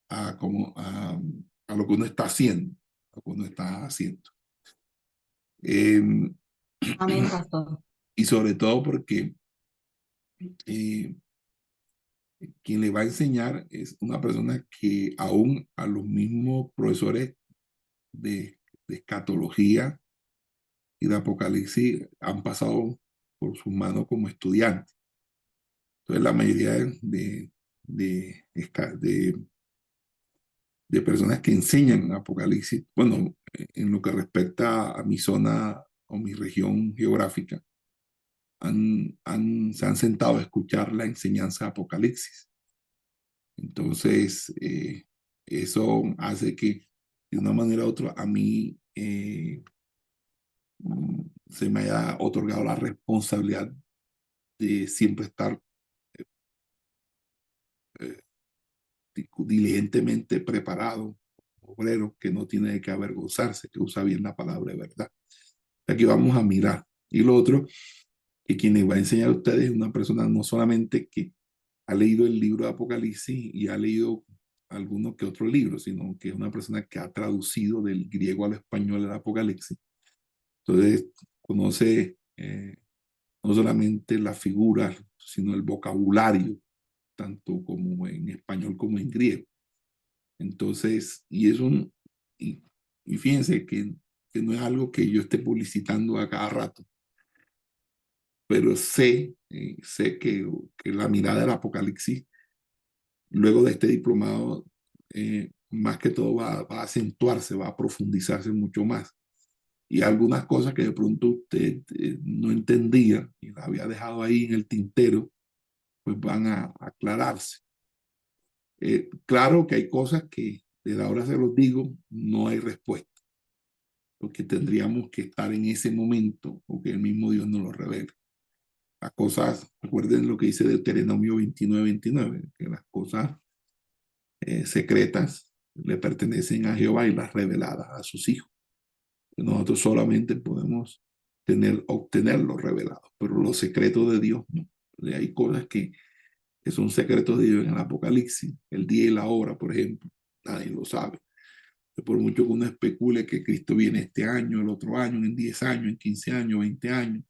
a lo que uno está haciendo, a lo que uno está haciendo. Amén, pastor. Y sobre todo porque quien le va a enseñar es una persona que aún a los mismos profesores de escatología y de Apocalipsis han pasado por sus manos como estudiantes. Entonces la mayoría de, de personas que enseñan Apocalipsis, bueno, en lo que respecta a mi zona o mi región geográfica, se han sentado a escuchar la enseñanza de Apocalipsis. Entonces, eso hace que de una manera u otra a mí se me haya otorgado la responsabilidad de siempre estar eh, diligentemente preparado, obrero que no tiene que avergonzarse, que usa bien la palabra de verdad. Aquí vamos a mirar. Y lo otro, que quien les va a enseñar a ustedes es una persona no solamente que ha leído el libro de Apocalipsis y ha leído alguno que otro libro, sino que es una persona que ha traducido del griego al español el Apocalipsis. Entonces, conoce no solamente la figura, sino el vocabulario, tanto como en español como en griego. Entonces, y es y fíjense que no es algo que yo esté publicitando a cada rato, pero sé que la mirada del Apocalipsis, luego de este diplomado, más que todo va a acentuarse, va a profundizarse mucho más. Y algunas cosas que de pronto usted no entendía y la había dejado ahí en el tintero, pues van a aclararse. Claro que hay cosas que desde ahora se los digo, no hay respuesta, porque tendríamos que estar en ese momento o que el mismo Dios nos lo revele. Las cosas, recuerden lo que dice Deuteronomio 29:29, que las cosas secretas le pertenecen a Jehová y las reveladas a sus hijos. Nosotros solamente podemos obtener los revelados, pero los secretos de Dios no. Hay cosas que son secretos de Dios en el Apocalipsis, el día y la hora, por ejemplo, nadie lo sabe. Por mucho que uno especule que Cristo viene este año, el otro año, en 10 años, en 15 años, 20 años,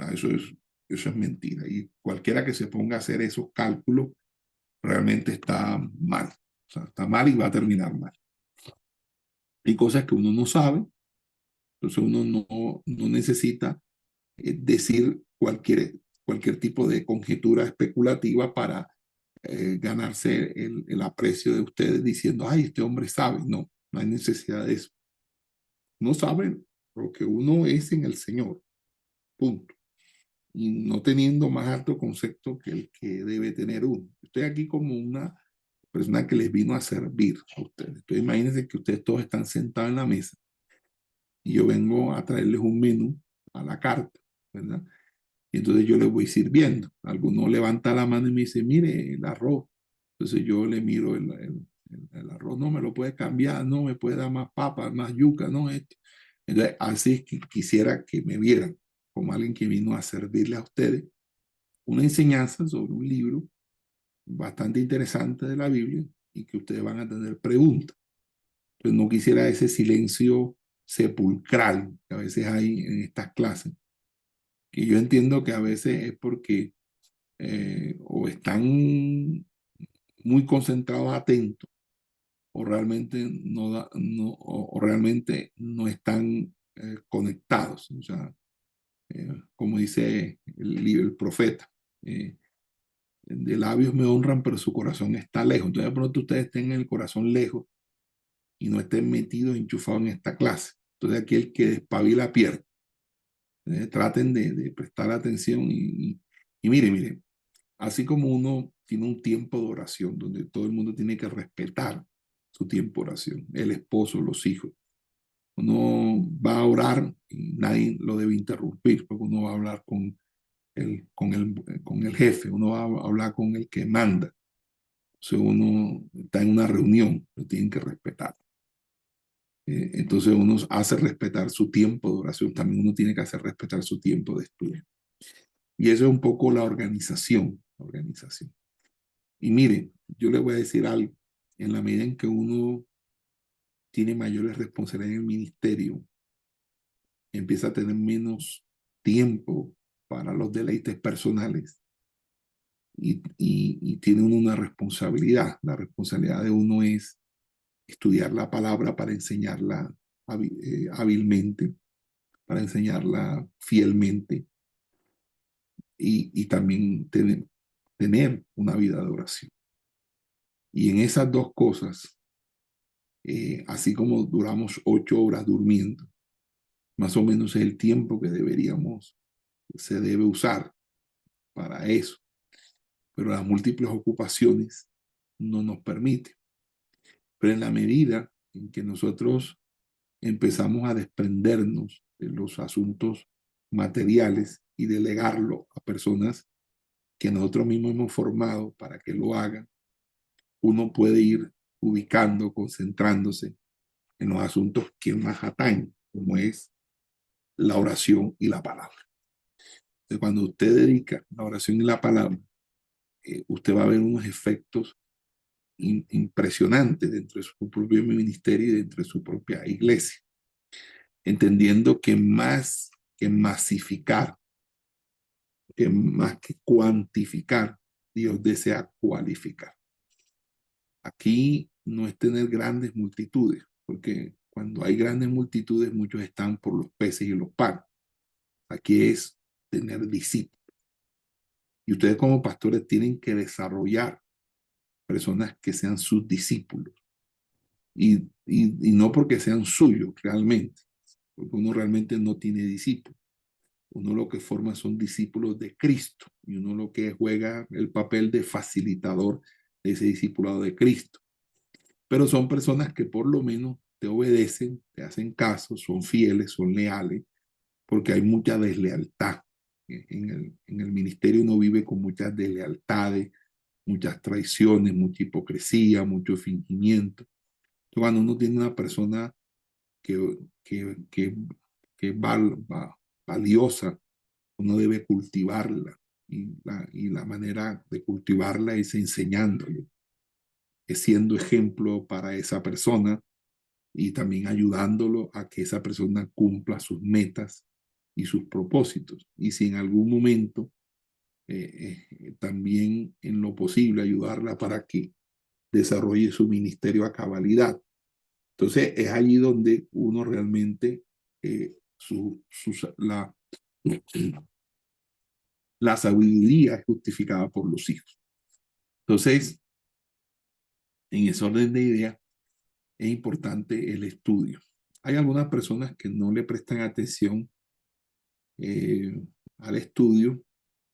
eso es mentira. Y cualquiera que se ponga a hacer esos cálculos realmente está mal. O sea, está mal y va a terminar mal. Hay cosas que uno no sabe, entonces uno no necesita decir cualquier tipo de conjetura especulativa para ganarse el aprecio de ustedes diciendo, ay, este hombre sabe. No, no hay necesidad de eso. No saben lo que uno es en el Señor, punto. Y no teniendo más alto concepto que el que debe tener uno. Estoy aquí como una persona que les vino a servir a ustedes. Entonces imagínense que ustedes todos están sentados en la mesa y yo vengo a traerles un menú a la carta, ¿verdad? Y entonces yo les voy sirviendo. Alguno levanta la mano y me dice, mire, el arroz. Entonces yo le miro el arroz, no me lo puede cambiar, no me puede dar más papa, más yuca, no esto. Entonces, así es que quisiera que me vieran como alguien que vino a servirle a ustedes una enseñanza sobre un libro bastante interesante de la Biblia y que ustedes van a tener preguntas. Entonces no quisiera ese silencio sepulcral que a veces hay en estas clases, que yo entiendo que a veces es porque o están muy concentrados, atentos, o realmente o realmente no están conectados. O sea, como dice el profeta, de labios me honran, pero su corazón está lejos. Entonces, de pronto ustedes estén en el corazón lejos y no estén metidos, enchufados en esta clase. Entonces, aquí el que despabila pierde. Traten de prestar atención y mire, así como uno tiene un tiempo de oración donde todo el mundo tiene que respetar su tiempo de oración, el esposo, los hijos. Uno va a orar y nadie lo debe interrumpir, porque uno va a hablar con el jefe, uno va a hablar con el que manda. O sea, uno está en una reunión, lo tienen que respetar. Entonces uno hace respetar su tiempo de oración, también uno tiene que hacer respetar su tiempo de estudio. Y eso es un poco la organización, la organización. Y mire, yo le voy a decir algo, en la medida en que uno tiene mayores responsabilidades en el ministerio, empieza a tener menos tiempo para los deleites personales y tiene uno una responsabilidad. La responsabilidad de uno es estudiar la palabra para enseñarla hábilmente, para enseñarla fielmente y también tener una vida de oración. Y en esas dos cosas, así como duramos 8 horas durmiendo, más o menos es el tiempo que se debe usar para eso. Pero las múltiples ocupaciones no nos permiten. Pero en la medida en que nosotros empezamos a desprendernos de los asuntos materiales y delegarlo a personas que nosotros mismos hemos formado para que lo hagan, uno puede ir ubicando, concentrándose en los asuntos que más atañen, como es la oración y la palabra. Entonces, cuando usted dedica la oración y la palabra, usted va a ver unos efectos impresionantes dentro de su propio ministerio y dentro de su propia iglesia, entendiendo que más que masificar, que más que cuantificar, Dios desea cualificar. Aquí no es tener grandes multitudes, porque cuando hay grandes multitudes, muchos están por los peces y los panes. Aquí es tener discípulos. Y ustedes como pastores tienen que desarrollar personas que sean sus discípulos. Y no porque sean suyos realmente, porque uno realmente no tiene discípulos. Uno lo que forma son discípulos de Cristo y uno lo que juega el papel de facilitador de ese discipulado de Cristo. Pero son personas que por lo menos te obedecen, te hacen caso, son fieles, son leales, porque hay mucha deslealtad. En el ministerio uno vive con muchas deslealtades, muchas traiciones, mucha hipocresía, mucho fingimiento. Entonces, cuando uno tiene una persona que, que, que, que es valiosa, uno debe cultivarla. Y la manera de cultivarla es enseñándole, es siendo ejemplo para esa persona y también ayudándolo a que esa persona cumpla sus metas y sus propósitos. Y si en algún momento también en lo posible ayudarla para que desarrolle su ministerio a cabalidad. Entonces es allí donde uno realmente la sabiduría es justificada por los hijos. Entonces, en ese orden de ideas, es importante el estudio. Hay algunas personas que no le prestan atención al estudio,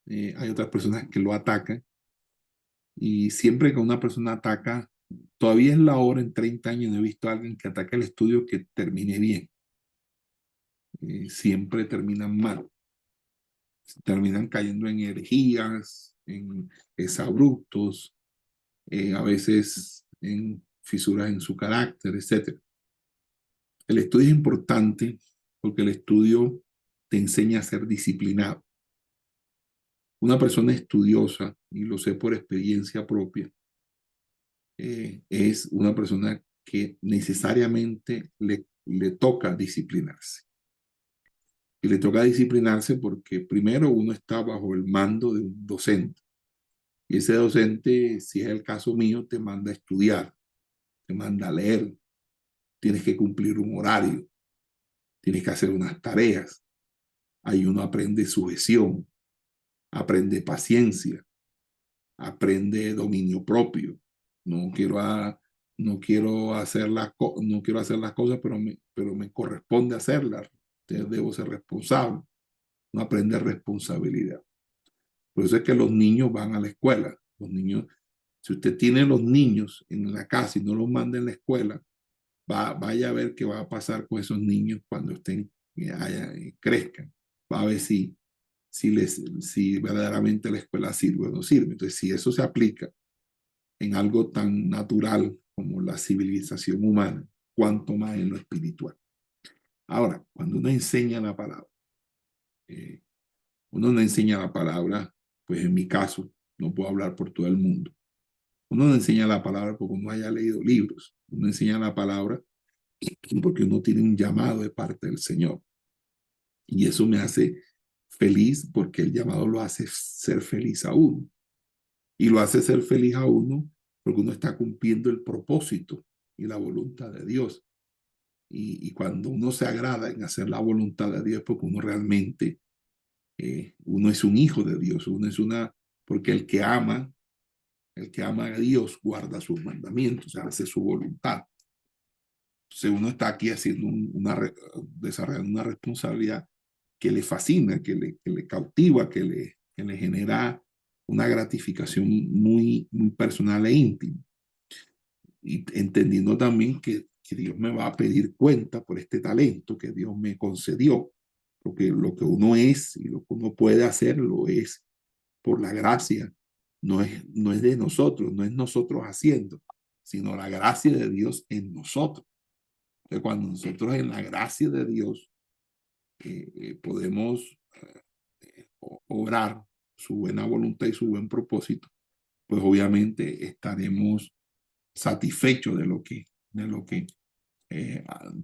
hay otras personas que lo atacan, y siempre que una persona ataca, todavía es la hora, en 30 años no he visto a alguien que ataque el estudio que termine bien. Siempre terminan mal, terminan cayendo en herejías, en exabruptos, a veces en fisuras en su carácter, etc. El estudio es importante porque el estudio te enseña a ser disciplinado. Una persona estudiosa, y lo sé por experiencia propia, es una persona que necesariamente le toca disciplinarse. Y le toca disciplinarse porque primero uno está bajo el mando de un docente. Y ese docente, si es el caso mío, te manda a estudiar, te manda a leer, tienes que cumplir un horario, tienes que hacer unas tareas. Ahí uno aprende sujeción, aprende paciencia, aprende dominio propio. No quiero, no quiero hacer las cosas, pero me corresponde hacerlas. Debo ser responsable. No aprende responsabilidad. Por eso es que los niños van a la escuela. Los niños, si usted tiene los niños en la casa y no los manda en la escuela, vaya a ver qué va a pasar con esos niños cuando crezcan. Va a ver si verdaderamente la escuela sirve o no sirve. Entonces, si eso se aplica en algo tan natural como la civilización humana, cuanto más en lo espiritual. Ahora, cuando uno enseña la palabra, uno no enseña la palabra, pues en mi caso, no puedo hablar por todo el mundo. Uno no enseña la palabra porque uno haya leído libros. Uno enseña la palabra porque uno tiene un llamado de parte del Señor. Y eso me hace feliz porque el llamado lo hace ser feliz a uno. Y lo hace ser feliz a uno porque uno está cumpliendo el propósito y la voluntad de Dios. Y cuando uno se agrada en hacer la voluntad de Dios, porque uno realmente, uno es un hijo de Dios, porque el que ama a Dios guarda sus mandamientos, o sea, hace su voluntad. Entonces uno está aquí haciendo desarrollando una responsabilidad que le fascina, que le cautiva, que le genera una gratificación muy personal e íntima. Y entendiendo también que Dios me va a pedir cuenta por este talento que Dios me concedió, porque lo que uno es y lo que uno puede hacer lo es por la gracia, no es de nosotros, no es nosotros haciendo, sino la gracia de Dios en nosotros. Entonces, cuando nosotros en la gracia de Dios podemos obrar su buena voluntad y su buen propósito, pues obviamente estaremos satisfechos de lo que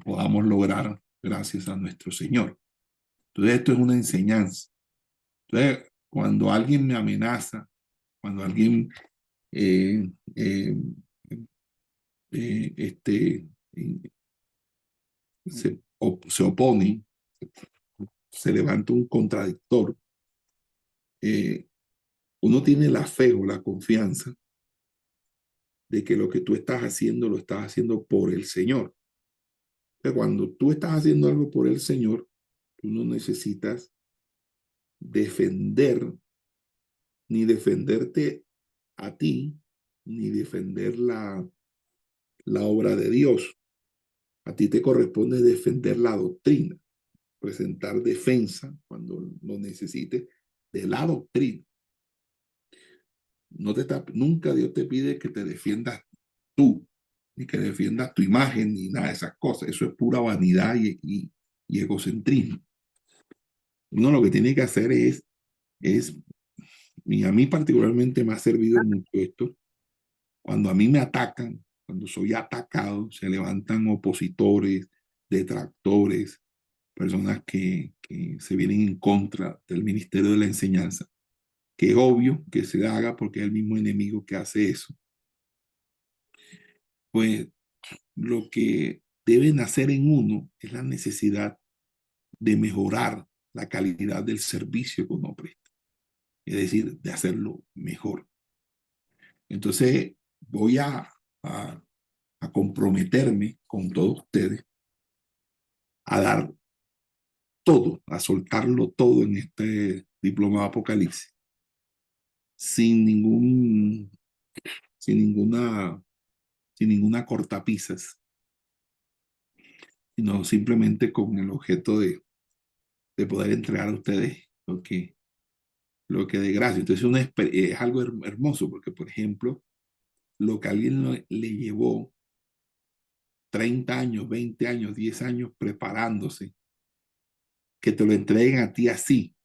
podamos lograr gracias a nuestro Señor. Entonces, esto es una enseñanza. Entonces, cuando alguien me amenaza, cuando alguien eh, eh, este, se opone, se levanta un contradictor, uno tiene la fe o la confianza de que lo que tú estás haciendo lo estás haciendo por el Señor. Entonces, cuando tú estás haciendo algo por el Señor, tú no necesitas defender, ni defenderte a ti, ni defender la obra de Dios. A ti te corresponde defender la doctrina, presentar defensa cuando lo necesites de la doctrina. Nunca Dios te pide que te defiendas tú, ni que defiendas tu imagen, ni nada de esas cosas. Eso es pura vanidad y egocentrismo. Uno lo que tiene que hacer y a mí particularmente me ha servido mucho esto, cuando a mí me atacan, cuando soy atacado, se levantan opositores, detractores, personas que se vienen en contra del ministerio de la enseñanza, que es obvio que se haga porque es el mismo enemigo que hace eso. Pues lo que deben hacer en uno es la necesidad de mejorar la calidad del servicio que uno presta, es decir, de hacerlo mejor. Entonces voy a comprometerme con todos ustedes a dar todo, a soltarlo todo en este diploma de Apocalipsis, sin ningún, sin ninguna, sin ninguna cortapisas, sino simplemente con el objeto de poder entregar a ustedes lo que de gracia. Entonces es algo hermoso, porque por ejemplo, lo que a alguien le llevó 30 años, 20 años, 10 años preparándose, que te lo entreguen a ti así,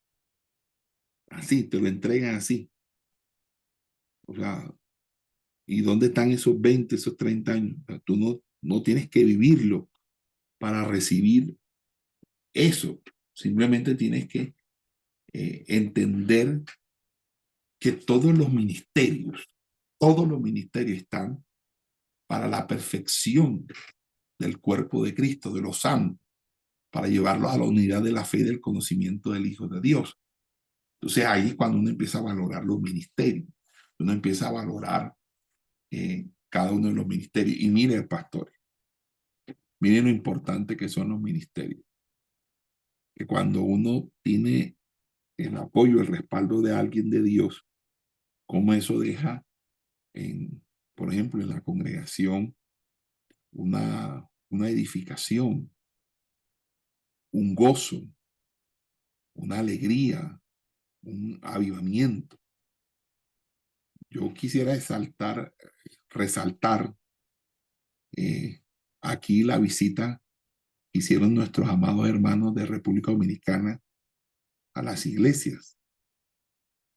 así, te lo entregan así. O sea, ¿y dónde están esos 20, esos 30 años? O sea, tú no tienes que vivirlo para recibir eso. Simplemente tienes que entender que todos los ministerios están para la perfección del cuerpo de Cristo, de los santos, para llevarlos a la unidad de la fe y del conocimiento del Hijo de Dios. Entonces ahí es cuando uno empieza a valorar los ministerios, uno empieza a valorar cada uno de los ministerios. Y mire, pastor, mire lo importante que son los ministerios. Que cuando uno tiene el apoyo, el respaldo de alguien de Dios, como eso deja, por ejemplo, en la congregación, una edificación, un gozo, una alegría, un avivamiento. Yo quisiera resaltar aquí la visita que hicieron nuestros amados hermanos de República Dominicana a las iglesias.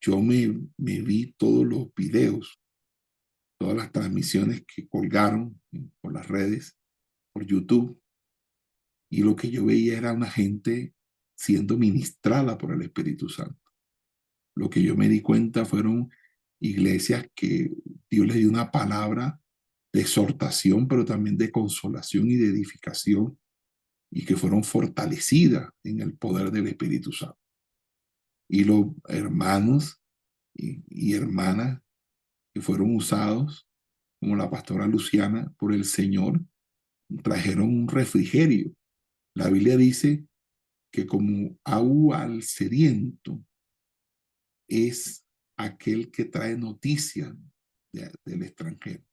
Yo me vi todos los videos, todas las transmisiones que colgaron por las redes, por YouTube, y lo que yo veía era una gente siendo ministrada por el Espíritu Santo. Lo que yo me di cuenta fueron iglesias que Dios les dio una palabra de exhortación, pero también de consolación y de edificación, y que fueron fortalecidas en el poder del Espíritu Santo. Y los hermanos y hermanas que fueron usados, como la pastora Luciana, por el Señor, trajeron un refrigerio. La Biblia dice que como agua al sediento es aquel que trae noticias del extranjero,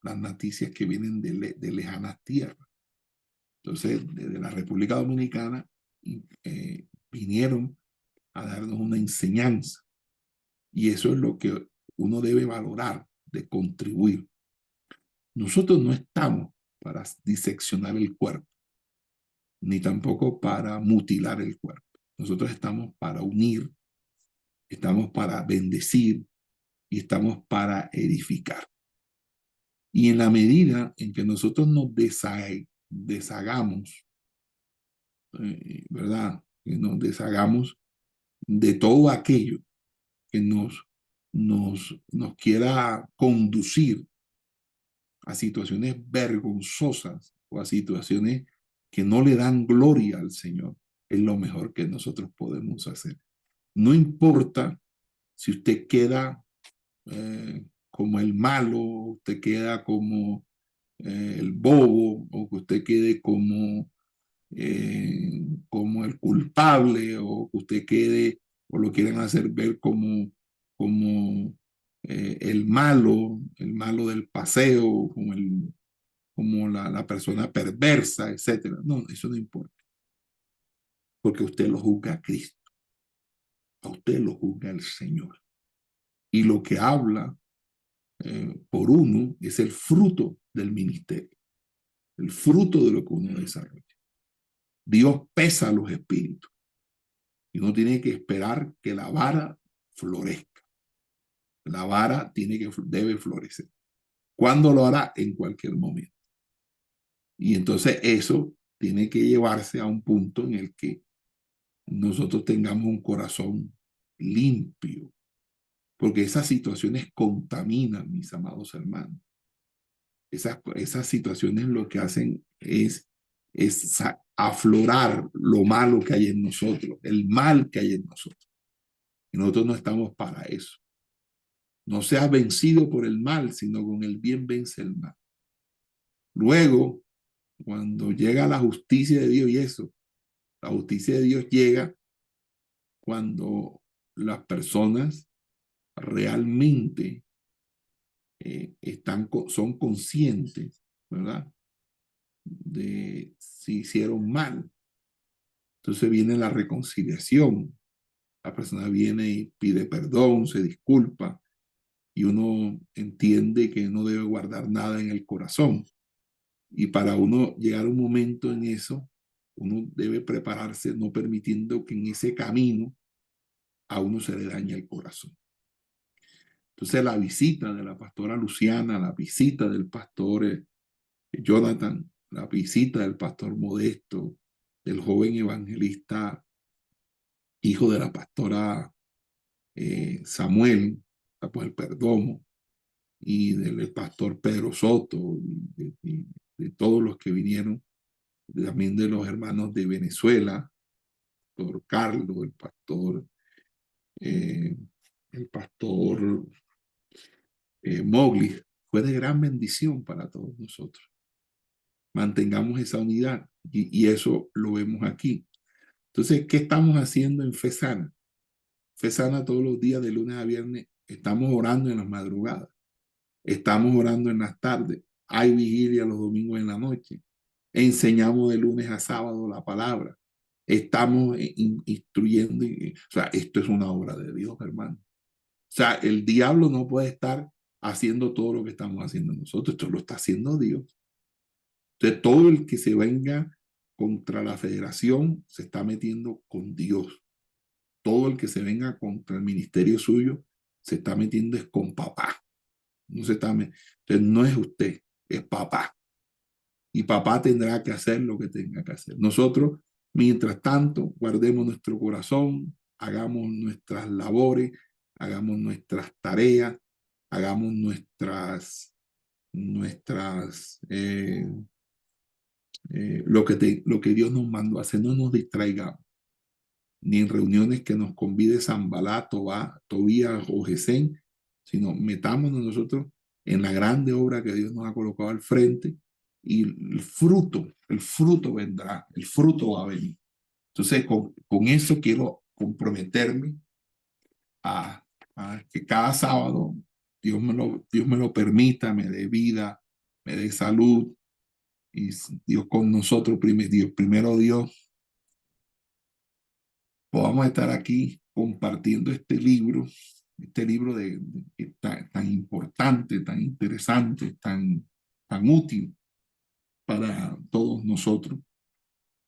las noticias que vienen de lejanas tierras. Entonces, desde la República Dominicana vinieron a darnos una enseñanza. Y eso es lo que uno debe valorar, de contribuir. Nosotros no estamos para diseccionar el cuerpo, ni tampoco para mutilar el cuerpo. Nosotros estamos para unir, estamos para bendecir y estamos para edificar. Y en la medida en que nosotros nos deshagamos, ¿verdad? Que nos deshagamos de todo aquello que nos quiera conducir a situaciones vergonzosas o a situaciones que no le dan gloria al Señor, es lo mejor que nosotros podemos hacer. No importa si usted queda como el malo, usted queda como el bobo, o que usted quede como el culpable, o que usted quede, o lo quieren hacer ver como el malo del paseo, como la persona perversa, etcétera. No, eso no importa. Porque usted lo juzga a Cristo. A usted lo juzga el Señor. Y lo que habla por uno es el fruto del ministerio. El fruto de lo que uno desarrolla. Dios pesa los espíritus. Y uno tiene que esperar que la vara florezca. La vara debe florecer. ¿Cuándo lo hará? En cualquier momento. Y entonces eso tiene que llevarse a un punto en el que nosotros tengamos un corazón limpio, porque esas situaciones contaminan, mis amados hermanos. Esas situaciones lo que hacen es aflorar lo malo que hay en nosotros, el mal que hay en nosotros. Y nosotros no estamos para eso. No seas vencido por el mal, sino con el bien vence el mal. Luego, cuando llega la justicia de Dios y eso, la justicia de Dios llega cuando las personas realmente son conscientes, ¿verdad? De si hicieron mal. Entonces viene la reconciliación. La persona viene y pide perdón, se disculpa, y uno entiende que no debe guardar nada en el corazón. Y para uno llegar a un momento en eso, uno debe prepararse no permitiendo que en ese camino a uno se le dañe el corazón. Entonces la visita de la pastora Luciana, la visita del pastor Jonathan, la visita del pastor Modesto, del joven evangelista, hijo de la pastora Samuel, el Perdomo, y del pastor Pedro Soto, de todos los que vinieron, también de los hermanos de Venezuela, el pastor Carlos, el pastor Mowgli, fue de gran bendición para todos nosotros. Mantengamos esa unidad y eso lo vemos aquí. Entonces, ¿qué estamos haciendo en FESANA? FESANA todos los días de lunes a viernes estamos orando en las madrugadas, estamos orando en las tardes, hay vigilia los domingos en la noche, enseñamos de lunes a sábado la palabra, estamos instruyendo, o sea, esto es una obra de Dios, hermano. O sea, el diablo no puede estar haciendo todo lo que estamos haciendo nosotros, esto lo está haciendo Dios. Entonces, todo el que se venga contra la federación se está metiendo con Dios. Todo el que se venga contra el ministerio suyo se está metiendo es con papá. No se está Entonces, no es usted, es papá. Y papá tendrá que hacer lo que tenga que hacer. Nosotros, mientras tanto, guardemos nuestro corazón, hagamos nuestras labores, hagamos nuestras tareas, hagamos lo que Dios nos mandó a hacer. No nos distraigamos, ni en reuniones que nos convide Zambalá, Tobías o Gesén, sino metámonos nosotros en la grande obra que Dios nos ha colocado al frente y el fruto vendrá, el fruto va a venir. Entonces, con eso quiero comprometerme a que cada sábado Dios me lo permita, me dé vida, me dé salud, y Dios con nosotros, primero Dios, podamos estar aquí compartiendo este libro tan importante, tan interesante, tan útil para todos nosotros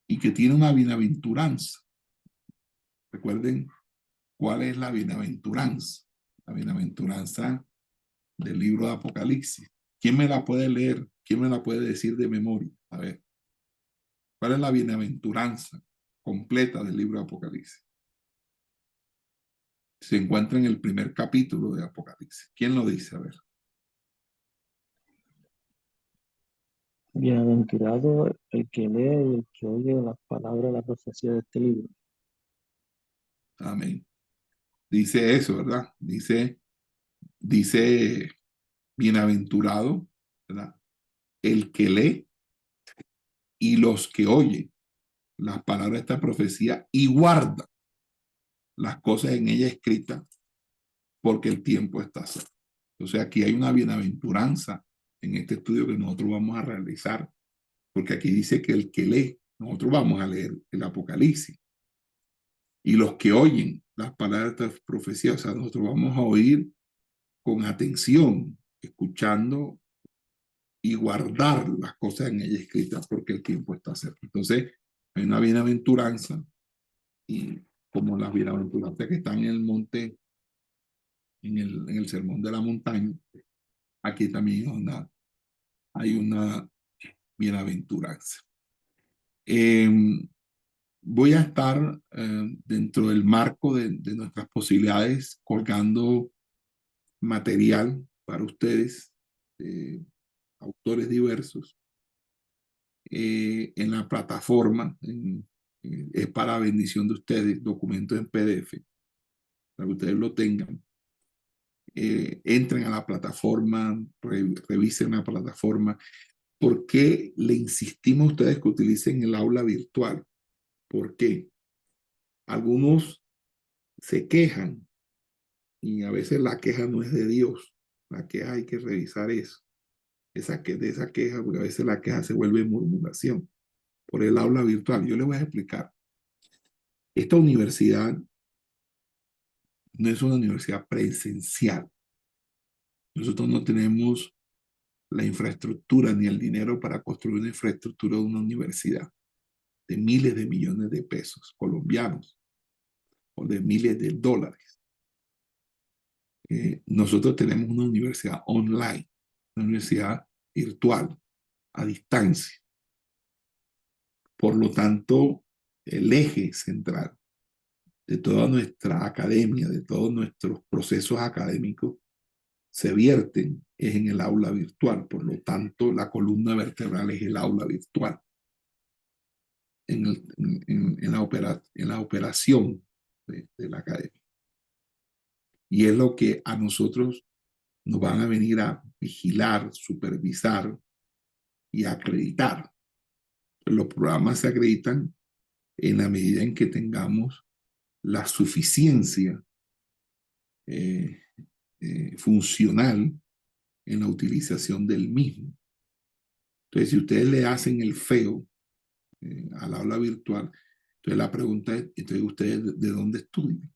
y que tiene una bienaventuranza. Recuerden cuál es la bienaventuranza. La bienaventuranza del libro de Apocalipsis. ¿Quién me la puede leer? ¿Quién me la puede decir de memoria? A ver, ¿cuál es la bienaventuranza completa del libro de Apocalipsis? Se encuentra en el primer capítulo de Apocalipsis. ¿Quién lo dice? A ver. Bienaventurado el que lee y el que oye las palabras de la profecía de este libro. Amén. Dice eso, ¿verdad? Dice bienaventurado, ¿verdad? El que lee y los que oyen las palabras de esta profecía y guarda las cosas en ella escritas, porque el tiempo está cerca. Entonces aquí hay una bienaventuranza en este estudio que nosotros vamos a realizar, porque aquí dice que el que lee, nosotros vamos a leer el Apocalipsis, y los que oyen las palabras de esta profecía, o sea, nosotros vamos a oír con atención, escuchando y guardar las cosas en ella escritas, porque el tiempo está cerca. Entonces, hay una bienaventuranza, y como las bienaventuranzas que están en el monte, en el sermón de la montaña, aquí también hay una bienaventuranza. Voy a estar dentro del marco de nuestras posibilidades colgando material para ustedes, autores diversos, en la plataforma. Es para bendición de ustedes, documentos en PDF, para que ustedes lo tengan. Entren a la plataforma, revisen la plataforma. ¿Por qué le insistimos a ustedes que utilicen el aula virtual? ¿Por qué? Algunos se quejan y a veces la queja no es de Dios. La queja hay que revisar eso. De esa queja, porque a veces la queja se vuelve murmuración por el aula virtual. Yo les voy a explicar. Esta universidad no es una universidad presencial. Nosotros no tenemos la infraestructura ni el dinero para construir una infraestructura de una universidad de miles de millones de pesos colombianos o de miles de dólares. Nosotros tenemos una universidad online, una universidad virtual, a distancia. Por lo tanto, el eje central de toda nuestra academia, de todos nuestros procesos académicos, se vierten es en el aula virtual. Por lo tanto, la columna vertebral es el aula virtual. En la operación de la academia. Y es lo que a nosotros nos van a venir a vigilar, supervisar y acreditar. Los programas se acreditan en la medida en que tengamos la suficiencia funcional en la utilización del mismo. Entonces, si ustedes le hacen el feo al aula virtual, entonces la pregunta es, entonces ustedes de dónde estudian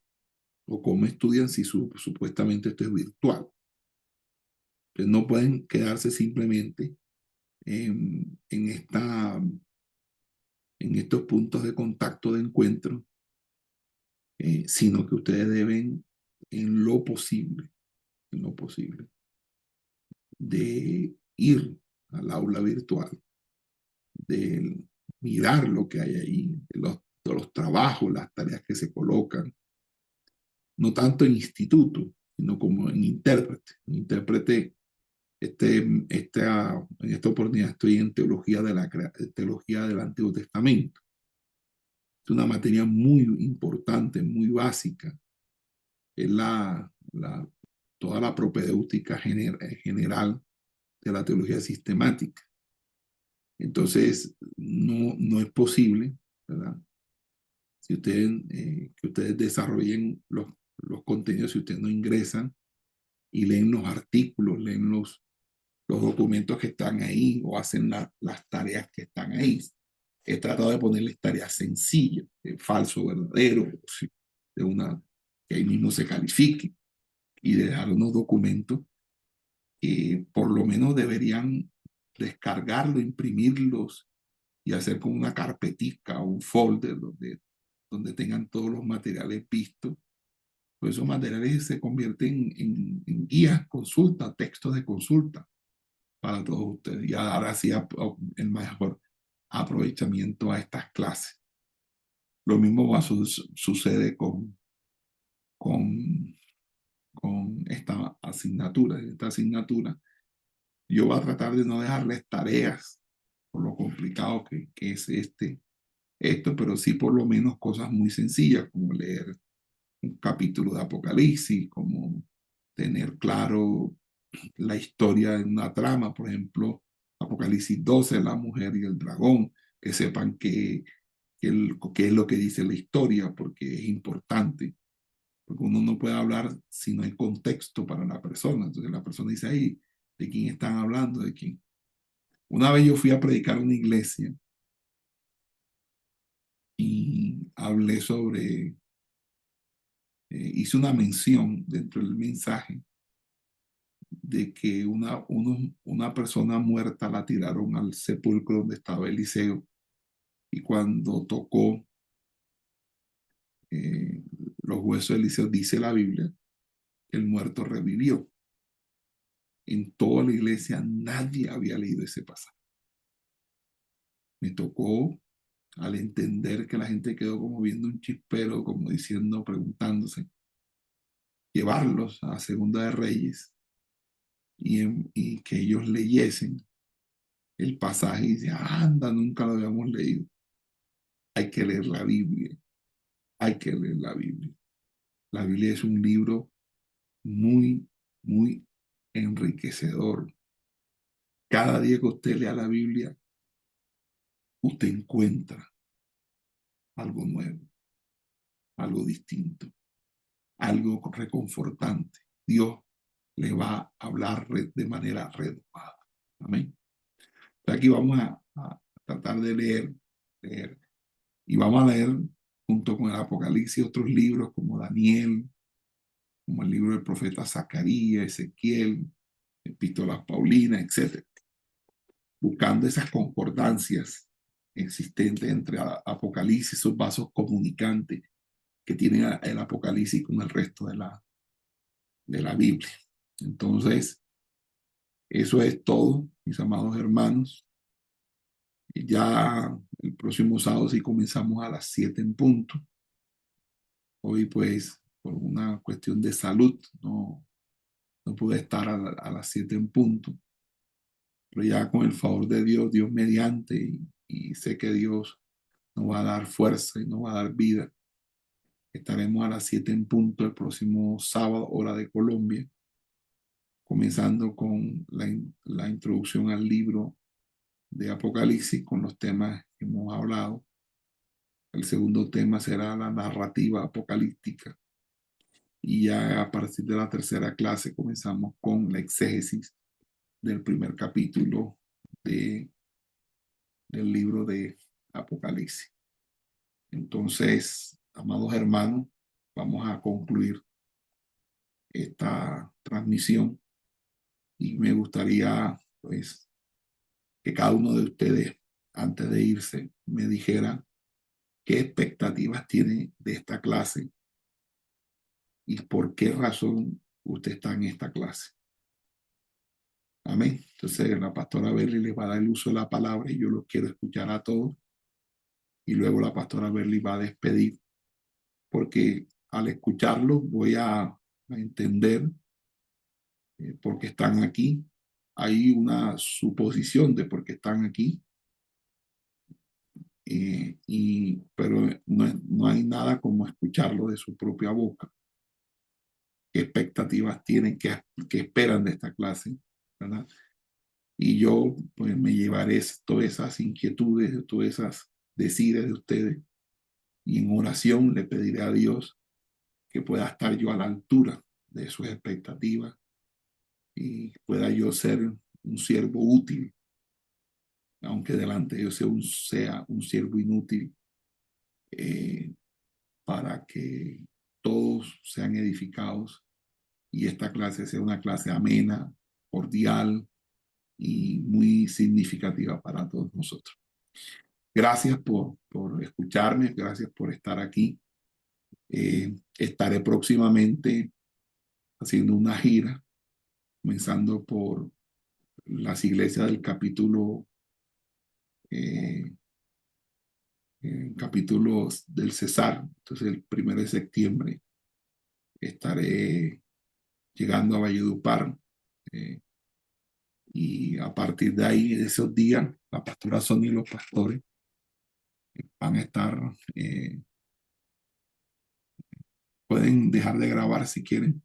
o cómo estudian si supuestamente esto es virtual. Entonces no pueden quedarse simplemente en estos puntos de contacto de encuentro, sino que ustedes deben en lo posible, de ir al aula virtual, de mirar lo que hay ahí, de los trabajos, las tareas que se colocan, no tanto en instituto, sino como en intérprete. Intérprete, en esta oportunidad estoy en teología del Antiguo Testamento. Es una materia muy importante, muy básica. Es toda la propedéutica general de la teología sistemática. Entonces, no es posible, ¿verdad? Si ustedes, que ustedes desarrollen los contenidos, si ustedes no ingresan y leen los artículos, leen los documentos que están ahí o hacen las tareas que están ahí. He tratado de ponerles tareas sencillas, falso, verdadero, de una que ahí mismo se califique y de dejar unos documentos que por lo menos deberían descargarlo, imprimirlos y hacer como una carpetica o un folder donde tengan todos los materiales vistos. Pues esos materiales se convierten en guías, consulta, textos de consulta para todos ustedes y a dar así el mejor aprovechamiento a estas clases. Lo mismo sucede con esta asignatura. Esta asignatura yo voy a tratar de no dejarles tareas por lo complicado que es esto, pero sí por lo menos cosas muy sencillas como leer un capítulo de Apocalipsis, como tener claro la historia en una trama, por ejemplo, Apocalipsis 12, la mujer y el dragón, que sepan qué es lo que dice la historia, porque es importante, porque uno no puede hablar si no hay contexto para la persona. Entonces la persona dice, ahí, ¿de quién están hablando? ¿De quién? Una vez yo fui a predicar a una iglesia y hablé sobre, hice una mención dentro del mensaje de que una persona muerta la tiraron al sepulcro donde estaba Eliseo y cuando tocó los huesos de Eliseo, dice la Biblia, que el muerto revivió. En toda la iglesia nadie había leído ese pasaje. Me tocó, al entender que la gente quedó como viendo un chispero, como diciendo, preguntándose, llevarlos a Segunda de Reyes y que ellos leyesen el pasaje y dice, anda, nunca lo habíamos leído. Hay que leer la Biblia. Hay que leer la Biblia. La Biblia es un libro muy, muy enriquecedor. Cada día que usted lea la Biblia, usted encuentra algo nuevo, algo distinto, algo reconfortante. Dios le va a hablar de manera renovada. Amén. Aquí vamos a tratar de leer. Y vamos a leer junto con el Apocalipsis otros libros como Daniel, como el libro del profeta Zacarías, Ezequiel, epístolas paulinas, etc. Buscando esas concordancias existentes entre Apocalipsis, esos vasos comunicantes que tiene el Apocalipsis con el resto de la Biblia. Entonces, eso es todo, mis amados hermanos. Y ya el próximo sábado sí comenzamos a las 7 en punto. Hoy pues por una cuestión de salud no pude estar a las 7 en punto. Pero ya con el favor de Dios, Dios mediante, y sé que Dios nos va a dar fuerza y nos va a dar vida. Estaremos a las 7 en punto el próximo sábado, hora de Colombia, comenzando con la introducción al libro de Apocalipsis con los temas que hemos hablado. El segundo tema será la narrativa apocalíptica. Y ya a partir de la tercera clase comenzamos con la exégesis del primer capítulo del libro de Apocalipsis. Entonces, amados hermanos, vamos a concluir esta transmisión y me gustaría pues que cada uno de ustedes antes de irse me dijera qué expectativas tiene de esta clase y por qué razón usted está en esta clase. Amén. Entonces la pastora Berly les va a dar el uso de la palabra y yo los quiero escuchar a todos. Y luego la pastora Berly va a despedir, porque al escucharlos voy a entender por qué están aquí. Hay una suposición de por qué están aquí, pero no hay nada como escucharlo de su propia boca. ¿Qué expectativas tienen, qué esperan de esta clase? ¿Verdad? Y yo pues me llevaré todas esas inquietudes, todas esas deseos de ustedes y en oración le pediré a Dios que pueda estar yo a la altura de sus expectativas y pueda yo ser un siervo útil, aunque delante de Dios sea un siervo inútil, para que todos sean edificados y esta clase sea una clase amena, cordial y muy significativa para todos nosotros. Gracias por escucharme, gracias por estar aquí. Estaré próximamente haciendo una gira, comenzando por las iglesias del capítulo del Cesar. Entonces el 1 de septiembre estaré llegando a Valledupar, y a partir de ahí, de esos días, la pastora Sonia y los pastores van a estar, pueden dejar de grabar si quieren,